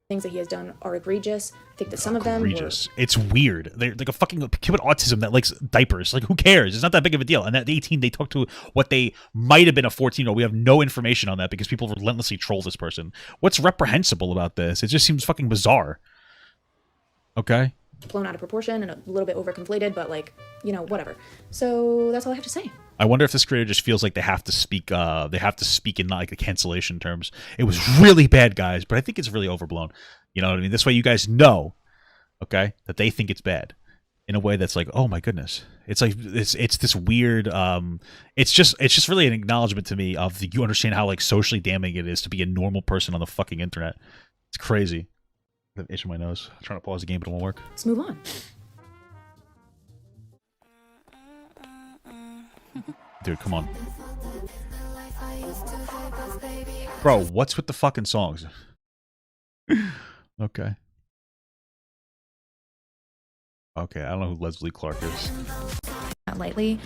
Speaker 3: Things that he has done are egregious. I think that some of them were...
Speaker 1: It's weird. They're like a fucking kid with autism that likes diapers. Like, who cares? It's not that big of a deal. And at 18, they talk to what they might have been a 14-year-old. We have no information on that because people relentlessly troll this person. What's reprehensible about this? It just seems fucking bizarre. Okay?
Speaker 3: Blown out of proportion and a little bit overconflated, but like, you know, whatever. So that's all I have to say.
Speaker 1: I wonder if this creator just feels like they have to speak in like the cancellation terms. It was really bad, guys, but I think it's really overblown. You know what I mean? This way you guys know, okay, that they think it's bad in a way that's like, oh my goodness. It's like it's this weird it's just really an acknowledgement to me of you understand how like socially damning it is to be a normal person on the fucking internet. It's crazy. I have an itch in my nose. I'm trying to pause the game, but it won't work.
Speaker 3: Let's move on.
Speaker 1: Dude, come on. Bro, what's with the fucking songs? Okay. Okay, I don't know who Leslie Clark is.
Speaker 3: Not lightly.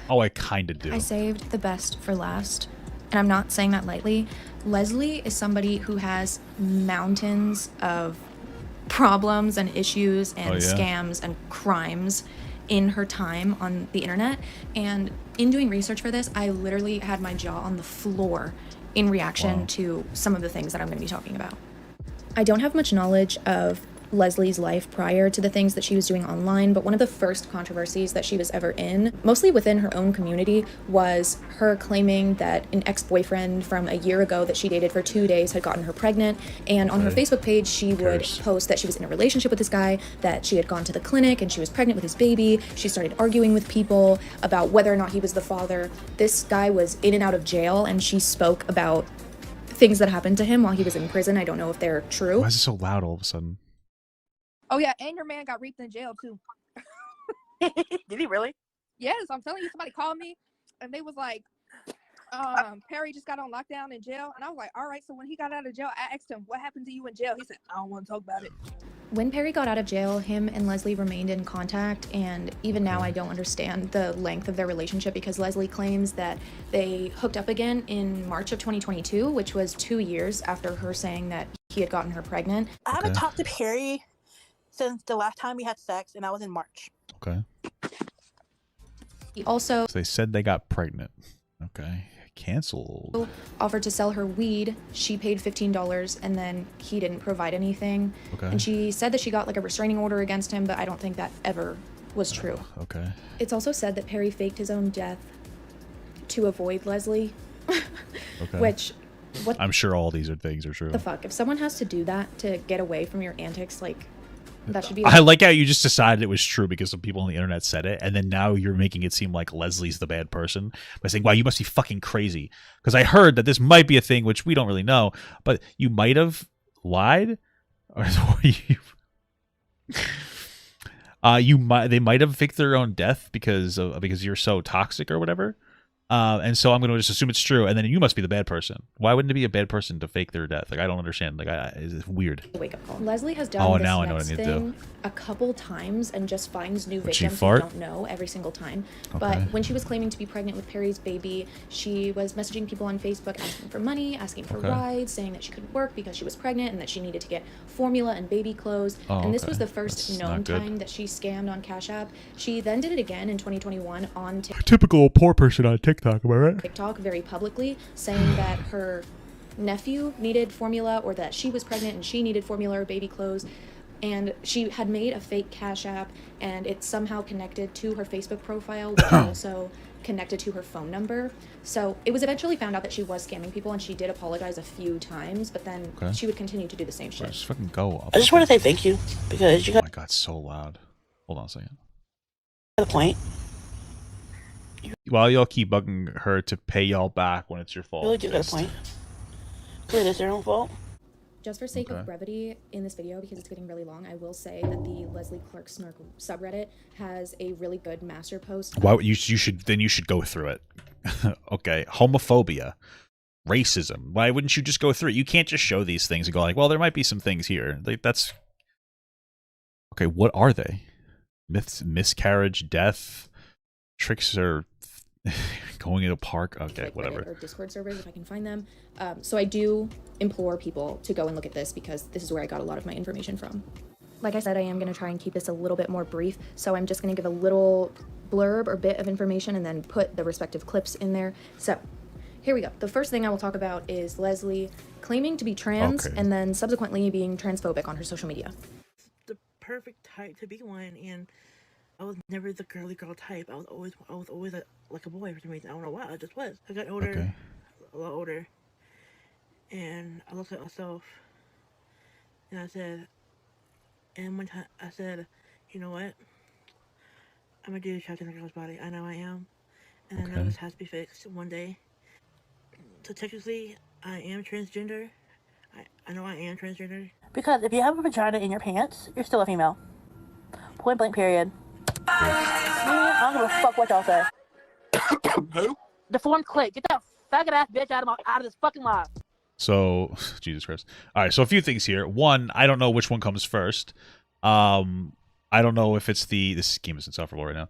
Speaker 1: Oh, I kinda do.
Speaker 3: I saved the best for last. And I'm not saying that lightly. Leslie is somebody who has mountains of problems and issues and scams and crimes in her time on the internet. And in doing research for this, I literally had my jaw on the floor in reaction to some of the things that I'm going to be talking about. I don't have much knowledge of Leslie's life prior to the things that she was doing online, but one of the first controversies that she was ever in, mostly within her own community, was her claiming that an ex-boyfriend from a year ago that she dated for 2 days had gotten her pregnant, and on her Facebook page she would post that she was in a relationship with this guy, that she had gone to the clinic and she was pregnant with his baby. She started arguing with people about whether or not he was the father. This guy was in and out of jail, and she spoke about things that happened to him while he was in prison. I don't know if they're true.
Speaker 1: Why is it so loud all of a sudden?
Speaker 9: Oh yeah, and your man got raped in jail too.
Speaker 12: Did he really?
Speaker 9: Yes, I'm telling you, somebody called me and they was like, Perry just got on lockdown in jail. And I was like, all right, so when he got out of jail, I asked him, what happened to you in jail? He said, I don't want to talk about it.
Speaker 3: When Perry got out of jail, him and Leslie remained in contact, and even now I don't understand the length of their relationship, because Leslie claims that they hooked up again in March of 2022, which was 2 years after her saying that he had gotten her pregnant.
Speaker 12: I haven't talked to Perry since the last time we had sex, and that was in March.
Speaker 1: Okay.
Speaker 3: He also
Speaker 1: So they said they got pregnant. Okay. Canceled.
Speaker 3: offered to sell her weed. She paid $15, and then he didn't provide anything.
Speaker 1: Okay.
Speaker 3: And she said that she got like a restraining order against him, but I don't think that ever was true.
Speaker 1: Okay.
Speaker 3: It's also said that Perry faked his own death to avoid Leslie.
Speaker 1: Okay.
Speaker 3: Which, what
Speaker 1: I'm sure all these things are true.
Speaker 3: the fuck? If someone has to do that to get away from your antics, like, that should be.
Speaker 1: I like how you just decided it was true because some people on the internet said it, and then now you're making it seem like Leslie's the bad person by saying, wow, you must be fucking crazy. Because I heard that this might be a thing, which we don't really know, but you might have lied, or they might have faked their own death because you're so toxic or whatever. And so I'm going to just assume it's true, and then you must be the bad person. Why wouldn't it be a bad person to fake their death? Like, I don't understand. Like, it's weird.
Speaker 3: Wake up call. Leslie has done this
Speaker 1: now I know
Speaker 3: next
Speaker 1: what I need to
Speaker 3: thing
Speaker 1: do.
Speaker 3: a couple times and just finds new
Speaker 1: Would she
Speaker 3: victims who
Speaker 1: fart?
Speaker 3: don't know every single time.
Speaker 1: Okay.
Speaker 3: But when she was claiming to be pregnant with Perry's baby, she was messaging people on Facebook asking for money, asking for
Speaker 1: Okay.
Speaker 3: rides, saying that she couldn't work because she was pregnant and that she needed to get formula and baby clothes.
Speaker 1: Oh,
Speaker 3: and this
Speaker 1: okay.
Speaker 3: was the first
Speaker 1: That's
Speaker 3: known
Speaker 1: not good.
Speaker 3: time that she scammed on Cash App. She then did it again in 2021 on
Speaker 1: Typical poor person on TikTok, am I right?
Speaker 3: TikTok very publicly, saying that her nephew needed formula, or that she was pregnant and she needed formula or baby clothes. And she had made a fake Cash App, and it somehow connected to her Facebook profile, which also connected to her phone number. So it was eventually found out that she was scamming people, and she did apologize a few times, but then
Speaker 1: Okay.
Speaker 3: she would continue to do the same shit.
Speaker 1: Just fucking go up.
Speaker 12: I just want to say thank you, because you
Speaker 1: Oh
Speaker 12: got
Speaker 1: my god, it's so loud. Hold on a second.
Speaker 12: the point.
Speaker 1: While y'all keep bugging her to pay y'all back when it's your fault.
Speaker 12: You really do got a
Speaker 1: Just-
Speaker 12: point. Clearly, it's their own fault.
Speaker 3: Just for sake
Speaker 1: Okay.
Speaker 3: of brevity in this video, because it's getting really long, I will say that the Leslie Clark Snark subreddit has a really good master post.
Speaker 1: Why would you should go through it. Okay, homophobia, racism. Why wouldn't you just go through it? You can't just show these things and go like, well, there might be some things here. Like, that's okay. What are they? Myths, miscarriage, death, tricks, or going in a park. Okay,
Speaker 3: like
Speaker 1: whatever.
Speaker 3: Reddit or Discord servers if I can find them. So I do implore people to go and look at this, because this is where I got a lot of my information from. Like I said, I am going to try and keep this a little bit more brief, so I'm just going to give a little blurb or bit of information and then put the respective clips in there. So here we go. The first thing I will talk about is Leslie claiming to be trans and then subsequently being transphobic on her social media.
Speaker 12: The perfect type to be one, and I was never the girly girl type. I was always like a boy for some reason. I don't know why. I just was. I got older, a lot older, and I looked at myself, and I said, and one time I said, you know what? I'm gonna do the trapped in a girl's body. I know I am, and I know this has to be fixed one day. So technically, I am transgender. I know I am transgender. Because if you have a vagina in your pants, you're still a female. Point blank period. I don't give a fuck what y'all say. Who? Deformed click. Get that faggot ass bitch out of this fucking life.
Speaker 1: So, Jesus Christ. All right, so a few things here. One, I don't know which one comes first. I don't know if it's this game is insufferable right now.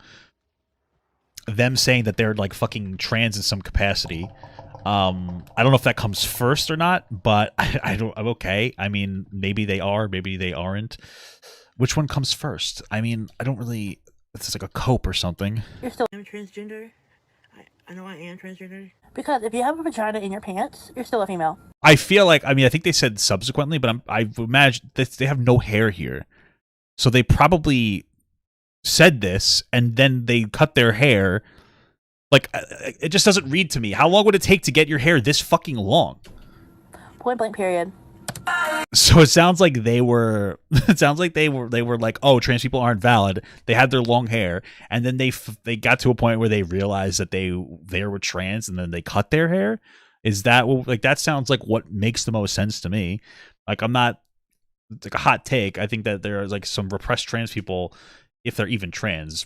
Speaker 1: Them saying that they're like fucking trans in some capacity. I don't know if that comes first or not, but I'm okay. I mean, maybe they are, maybe they aren't. Which one comes first? I mean, I don't really. It's like a cope or something.
Speaker 12: You're still transgender. I know I am transgender.
Speaker 14: Because if you have a vagina in your pants, you're still a female.
Speaker 1: I feel like, I mean, I think they said subsequently, but I imagine that they have no hair here. So they probably said this, and then they cut their hair. Like, it just doesn't read to me. How long would it take to get your hair this fucking long?
Speaker 14: Point blank period.
Speaker 1: So it sounds like they were. It sounds like they were like, oh, trans people aren't valid. They had their long hair, and then they got to a point where they realized that they were trans, and then they cut their hair. Is that like that sounds like what makes the most sense to me? Like I'm not. It's like a hot take. I think that there are like some repressed trans people, if they're even trans,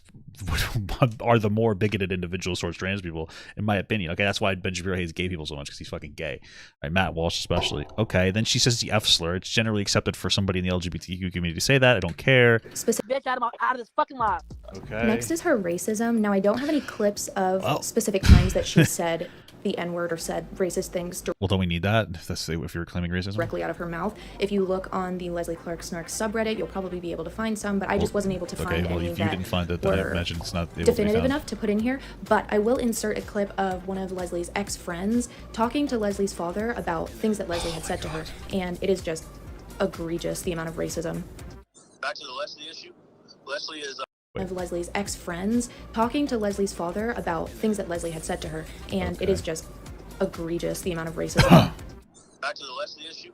Speaker 1: are the more bigoted individuals towards trans people, in my opinion. Okay, that's why Ben Shapiro hates gay people so much, because he's fucking gay. Right, Matt Walsh especially. Okay, then she says the F slur. It's generally accepted for somebody in the LGBTQ community to say that. I don't care.
Speaker 14: Bitch, out of this fucking life.
Speaker 1: Okay.
Speaker 10: Next is her racism. Now, I don't have any clips of specific times that she said the N-word or said racist things
Speaker 1: Well, don't we need that if you're claiming racism?
Speaker 10: directly out of her mouth. If you look on the Leslie Clark Snark subreddit, you'll probably be able to find some, but I just wasn't able to find any
Speaker 1: if you
Speaker 10: that
Speaker 1: didn't find it, I imagine it's not able
Speaker 10: definitive
Speaker 1: to be found.
Speaker 10: enough to put in here. But I will insert a clip of one of Leslie's ex-friends talking to Leslie's father about things that Leslie had said to her, and it is just egregious, the amount of racism.
Speaker 15: Back to the Leslie issue. Leslie is
Speaker 10: Of Leslie's ex-friends talking to Leslie's father about things that Leslie had said to her, and it is just egregious, the amount of racism.
Speaker 15: back to the Leslie issue.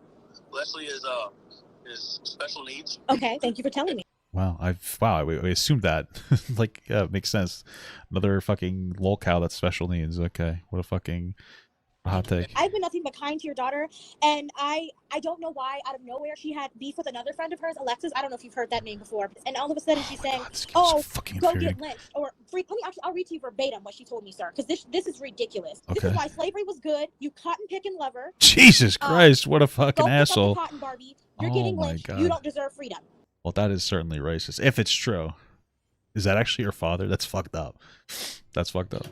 Speaker 15: Leslie is special needs.
Speaker 16: Okay, thank you for telling me.
Speaker 1: Wow, I assumed that. Like, yeah, it makes sense. Another fucking LOLCOW that's special needs. Okay, what a fucking hot take.
Speaker 16: I've been nothing but kind to your daughter, and I don't know why out of nowhere she had beef with another friend of hers, Alexis. I don't know if you've heard that name before, and all of a sudden she's saying, "Oh, go get lynched," or I'll read to you verbatim what she told me, sir, because this is ridiculous. This is why slavery was good. You cotton picking lover.
Speaker 1: Jesus Christ, what a fucking
Speaker 16: go pick up the
Speaker 1: asshole!
Speaker 16: cotton Barbie. You're
Speaker 1: Oh
Speaker 16: getting
Speaker 1: my
Speaker 16: lynched.
Speaker 1: God.
Speaker 16: You don't deserve freedom.
Speaker 1: Well, that is certainly racist. If it's true. Is that actually your father? That's fucked up. That's fucked up.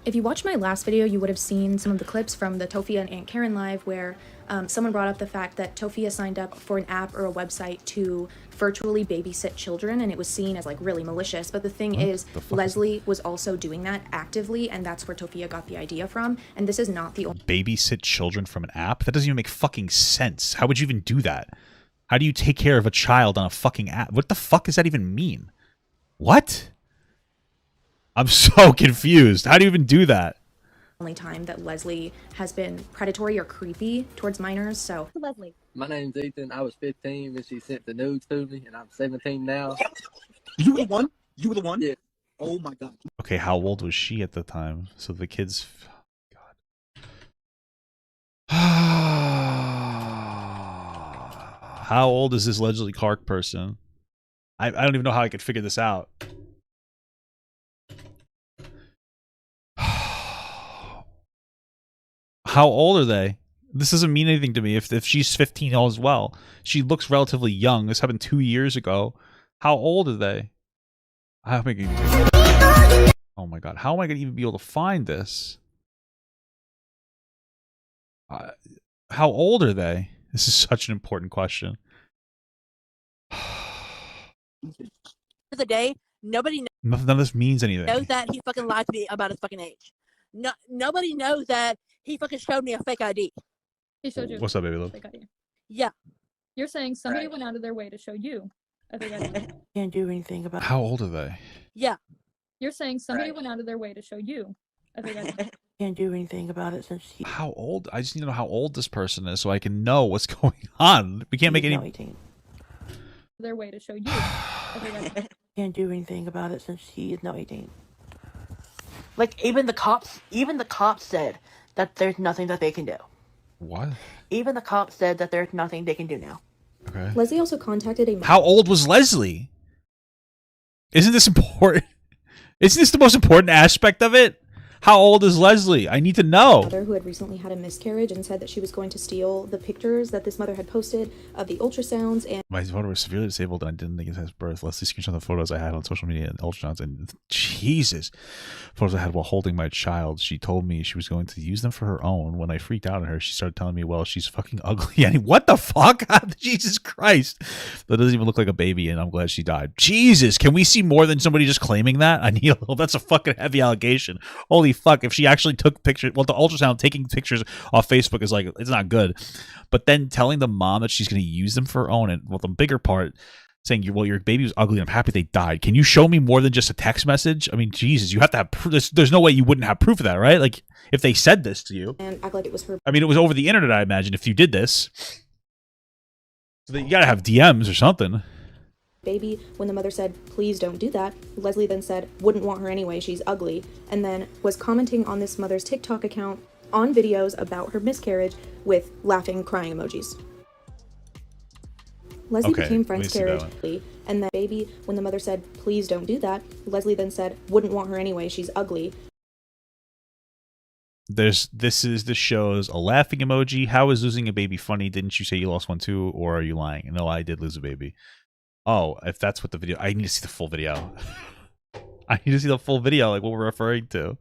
Speaker 10: If you watched my last video, you would have seen some of the clips from the Tofia and Aunt Karen live where someone brought up the fact that Tofia signed up for an app or a website to virtually babysit children, and it was seen as like really malicious. But the thing is, Leslie was also doing that actively, and that's where Tofia got the idea from. And this is not the only
Speaker 1: Babysit children from an app? That doesn't even make fucking sense. How would you even do that? How do you take care of a child on a fucking app? What the fuck does that even mean? What? I'm so confused. How do you even do that?
Speaker 10: only time that Leslie has been predatory or creepy towards minors. So
Speaker 16: Leslie.
Speaker 17: My name's Ethan. I was 15 when she sent the nudes to me, and I'm 17 now.
Speaker 18: You were the one? You were the one?
Speaker 17: Yeah.
Speaker 18: Oh my God.
Speaker 1: Okay, how old was she at the time? So the kids... How old is this Leslie Clark person? I don't even know how I could figure this out. How old are they? This doesn't mean anything to me if she's 15 as well. She looks relatively young. This happened 2 years ago. How old are they? How am I gonna... Oh my God. How am I going to even be able to find this? How old are they? This is such an important question.
Speaker 14: The day, nobody
Speaker 1: None of this means anything.
Speaker 14: knows that he fucking lied to me about his fucking age. No, nobody knows that he fucking showed me a fake ID.
Speaker 19: He showed you.
Speaker 1: What's up, baby love?
Speaker 19: Fake ID.
Speaker 14: Yeah.
Speaker 19: You're saying somebody went out of their way to show you a fake ID.
Speaker 12: Can't do anything about.
Speaker 1: How old are they?
Speaker 14: Yeah.
Speaker 19: You're saying somebody went out of their way to show you a fake ID.
Speaker 12: Can't do anything about it since he.
Speaker 1: How old? I just need to know how old this person is so I can know what's going on. We can't make any.
Speaker 12: 18.
Speaker 19: Their way to show you a fake ID.
Speaker 12: Can't do anything about it since he is now 18.
Speaker 14: Like even the cops said that there's nothing that they can do.
Speaker 1: What?
Speaker 14: Even the cops said that there's nothing they can do now.
Speaker 1: Okay.
Speaker 10: Leslie also contacted a
Speaker 1: How old was Leslie? Isn't this important? Isn't this the most important aspect of it? How old is Leslie? I need to know.
Speaker 10: mother who had recently had a miscarriage and said that she was going to steal the pictures that this mother had posted of the ultrasounds and
Speaker 1: My daughter was severely disabled and I didn't think it has birth. Leslie screenshot the photos I had on social media and ultrasounds and Jesus. Photos I had while holding my child. She told me she was going to use them for her own. When I freaked out on her, she started telling me, well, she's fucking ugly. I mean, what the fuck? Jesus Christ. That doesn't even look like a baby and I'm glad she died. Jesus, can we see more than somebody just claiming that? I need a little, that's a fucking heavy allegation. Holy fuck if she actually took pictures. Well, the ultrasound taking pictures off Facebook is like, it's not good. But then telling the mom that she's going to use them for her own, and well, the bigger part saying, well, your baby was ugly and I'm happy they died. Can you show me more than just a text message? I mean, Jesus, you have to have proof. There's no way you wouldn't have proof of that, right? Like, if they said this to you.
Speaker 3: And act like it was her.
Speaker 1: I mean, it was over the internet, I imagine, if you did this. So you got to have DMs or something.
Speaker 3: Baby, when the mother said, please don't do that, Leslie then said, wouldn't want her anyway, she's ugly, and then was commenting on this mother's TikTok account on videos about her miscarriage with laughing, crying emojis. Leslie became friends with and then baby, when the mother said, please don't do that, Leslie then said, wouldn't want her anyway, she's ugly.
Speaker 1: This shows a laughing emoji. How is losing a baby funny? Didn't you say you lost one too, or are you lying? No, I did lose a baby. Oh, if that's what the video, I need to see the full video. I need to see the full video, like what we're referring to.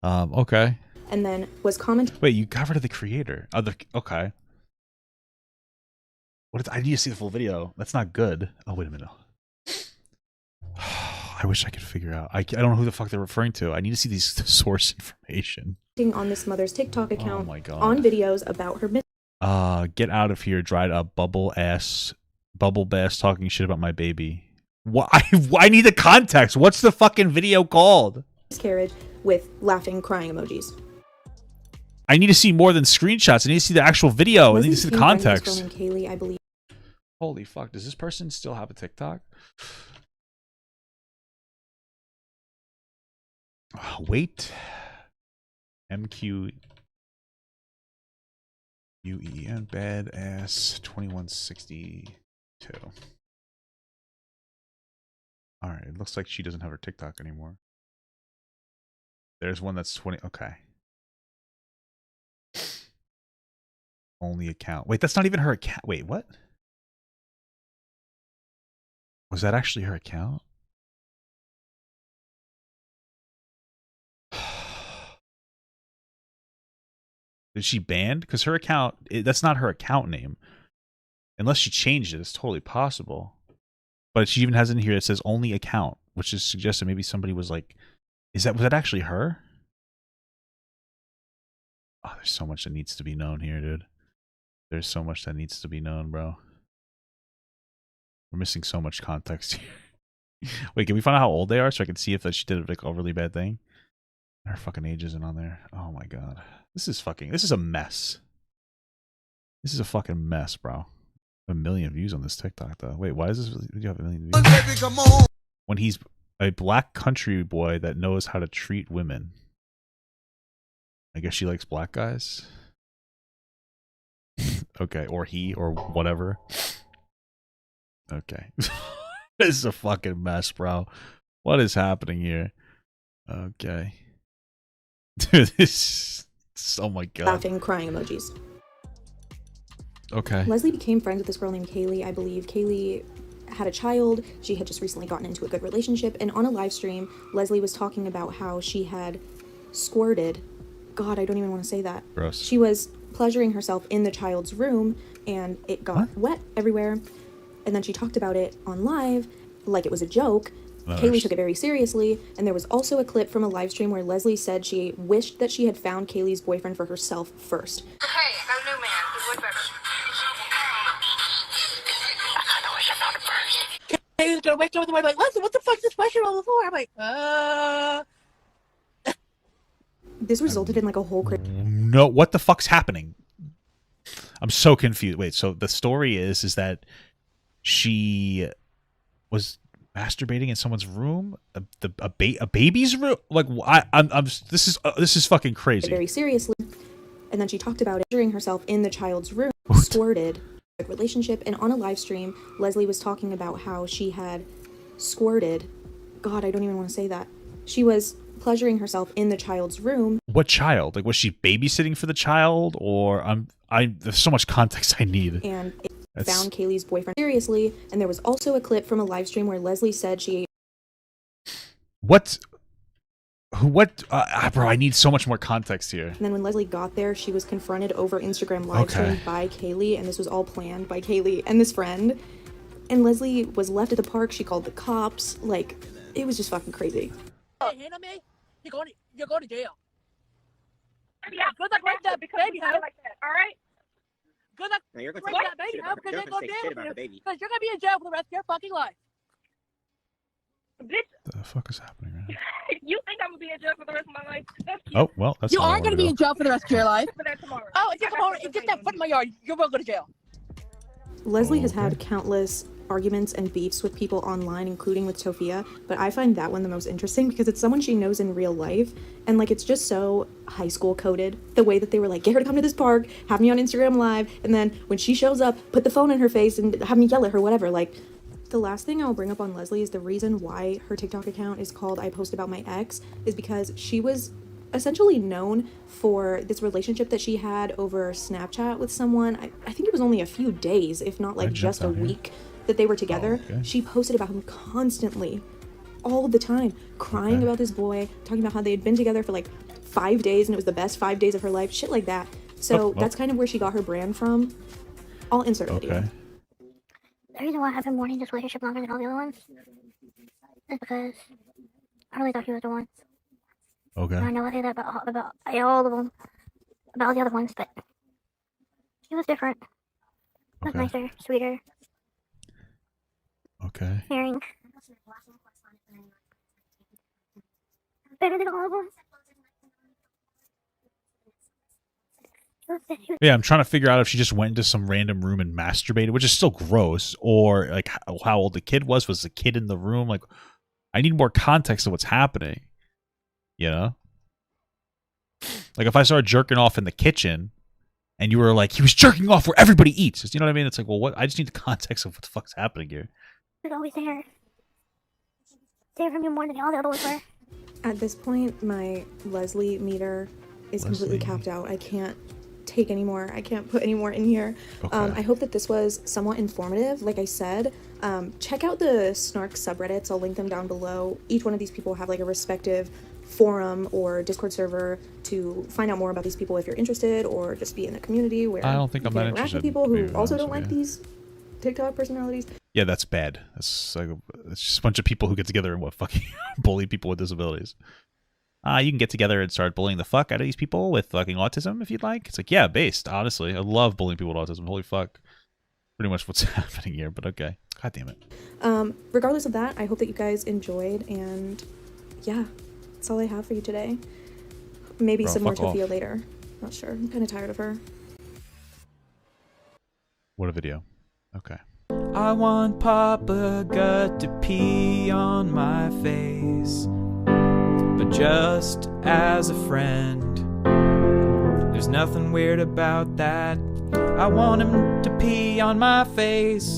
Speaker 1: Okay.
Speaker 3: And then was commenting.
Speaker 1: Wait, you got rid of the creator. Okay. I need to see the full video. That's not good. Oh, wait a minute. I wish I could figure out. I don't know who the fuck they're referring to. I need to see the source information.
Speaker 3: On this mother's TikTok account.
Speaker 1: Oh my God.
Speaker 3: On videos about her
Speaker 1: get out of here, dried up bubble bass talking shit about my baby. I need the context. What's the fucking video called?
Speaker 3: Miscarriage with laughing, crying emojis.
Speaker 1: I need to see more than screenshots. I need to see the actual video. I need to see the context.
Speaker 3: Kaylee, I believe.
Speaker 1: Holy fuck! Does this person still have a TikTok? Wait. MQUEN badass 2162. All right, it looks like she doesn't have her TikTok anymore. There's one that's 20. Okay. Only account. Wait, that's not even her account. Wait, what? Was that actually her account? Is she banned? Because her account, that's not her account name. Unless she changed it, it's totally possible. But she even has in here, it says only account, which is suggesting maybe somebody was like, was that actually her? Oh, there's so much that needs to be known here, dude. There's so much that needs to be known, bro. We're missing so much context here. Wait, can we find out how old they are so I can see if she did like a really bad thing? Her fucking age isn't on there. Oh my God. This is a mess. This is a fucking mess, bro. 1 million views on this TikTok though. Wait, why does this video have 1 million views? When he's a black country boy that knows how to treat women. I guess she likes black guys. Okay, or he, or whatever. Okay. This is a fucking mess, bro. What is happening here? Okay. Dude, this... Oh my God.
Speaker 3: Laughing, crying emojis.
Speaker 1: Okay.
Speaker 3: Leslie became friends with this girl named Kaylee, I believe. Kaylee had a child. She had just recently gotten into a good relationship. And on a live stream, Leslie was talking about how she had squirted. God, I don't even want to say that.
Speaker 1: Gross.
Speaker 3: She was pleasuring herself in the child's room and it got wet everywhere. And then she talked about it on live like it was a joke. Kaylee took it very seriously, and there was also a clip from a live stream where Leslie said she wished that she had found Kaylee's boyfriend for herself first.
Speaker 20: Hey, I got a new man. He's way better. I kind of wish I found him first.
Speaker 12: Kaylee's gonna wake up in the morning like, listen, what the fuck is this question on the floor? I'm like,
Speaker 3: This resulted in like a whole
Speaker 1: No, what the fuck's happening? I'm so confused. Wait, so the story is that she was masturbating in someone's room, a baby's room. Like, this is fucking crazy.
Speaker 3: Very seriously, and then she talked about it during herself in the child's room, squirted. Relationship, and on a live stream, Leslie was talking about how she had squirted. God, I don't even want to say that. She was pleasuring herself in the child's room.
Speaker 1: What child? Like, was she babysitting for the child, or there's so much context I need.
Speaker 3: And found Kaylee's boyfriend seriously, and there was also a clip from a live stream where Leslie said she
Speaker 1: What, bro, I need so much more context here.
Speaker 3: And then when Leslie got there, she was confronted over Instagram live stream by Kaylee, and this was all planned by Kaylee and this friend. And Leslie was left at the park. She called the cops. Like, it was just fucking crazy.
Speaker 12: hey, handle me? You're going to jail.
Speaker 9: Yeah, good luck raising that baby house. Like that, all right?
Speaker 12: Good luck
Speaker 18: Now you're going
Speaker 12: raising that baby house because you're going to jail because you're going to be in jail for the rest of your fucking life.
Speaker 9: Bitch,
Speaker 1: The fuck is happening right now?
Speaker 9: you think I'm gonna be in jail for the rest of my life? That's cute.
Speaker 1: Oh well, that's
Speaker 12: You
Speaker 1: how I
Speaker 12: are
Speaker 1: wanna
Speaker 12: going to be
Speaker 1: go.
Speaker 12: in jail for the rest of your life.
Speaker 9: For that tomorrow.
Speaker 12: Oh, if you come over and get that foot in my yard, you're going to go to jail.
Speaker 10: Leslie has had countless arguments and beefs with people online, including with Tofia, but I find that one the most interesting because it's someone she knows in real life, and like it's just so high school coded, the way that they were like, get her to come to this park, have me on Instagram Live, and then when she shows up, put the phone in her face and have me yell at her, whatever. Like, the last thing I'll bring up on Leslie is the reason why her TikTok account is called I Post About My Ex is because she was essentially known for this relationship that she had over Snapchat with someone. I think it was only a few days, if not like just a week that they were together. She posted about him constantly, all of the time, crying about this boy, talking about how they had been together for like 5 days and it was the best 5 days of her life, shit like that. So that's kind of where she got her brand from. I'll insert a video.
Speaker 6: The reason why I've been wanting this relationship longer than all the other ones is because I really thought he was the one.
Speaker 1: Okay.
Speaker 6: I know I say that about all of them, about all the other ones, but he was different. He was nicer, sweeter.
Speaker 1: Okay.
Speaker 6: Caring. Better than all of them.
Speaker 1: Yeah, I'm trying to figure out if she just went into some random room and masturbated, which is still gross, or like how old the kid was. Was the kid in the room? Like, I need more context of what's happening. You know? Like, if I started jerking off in the kitchen and you were like, he was jerking off where everybody eats. You know what I mean? It's like, well, what? I just need the context of what the fuck's happening here.
Speaker 6: He's always there. There for me more than all the other ones were.
Speaker 10: At this point, my Leslie meter is completely capped out. I can't take any more. I can't put any more in here. I hope that this was somewhat informative. Like I said, check out the Snark subreddits. I'll link them down below. Each one of these people have like a respective forum or Discord server to find out more about these people if you're interested, or just be in a community where
Speaker 1: I don't think I'm
Speaker 10: you can
Speaker 1: that
Speaker 10: interact with
Speaker 1: interested,
Speaker 10: people who
Speaker 1: maybe,
Speaker 10: also don't
Speaker 1: honestly,
Speaker 10: like these TikTok personalities.
Speaker 1: Yeah, that's bad. That's like it's just a bunch of people who get together and fucking bully people with disabilities. You can get together and start bullying the fuck out of these people with fucking autism if you'd like. It's like, yeah, based, honestly. I love bullying people with autism. Holy fuck. Pretty much what's happening here, but okay. God damn it.
Speaker 10: Regardless of that, I hope that you guys enjoyed, and yeah, that's all I have for you today. Maybe some more Tofia later. Not sure. I'm kind of tired of her.
Speaker 1: What a video. Okay.
Speaker 21: I want Papa Gut to pee on my face, but just as a friend. There's nothing weird about that. I want him to pee on my face,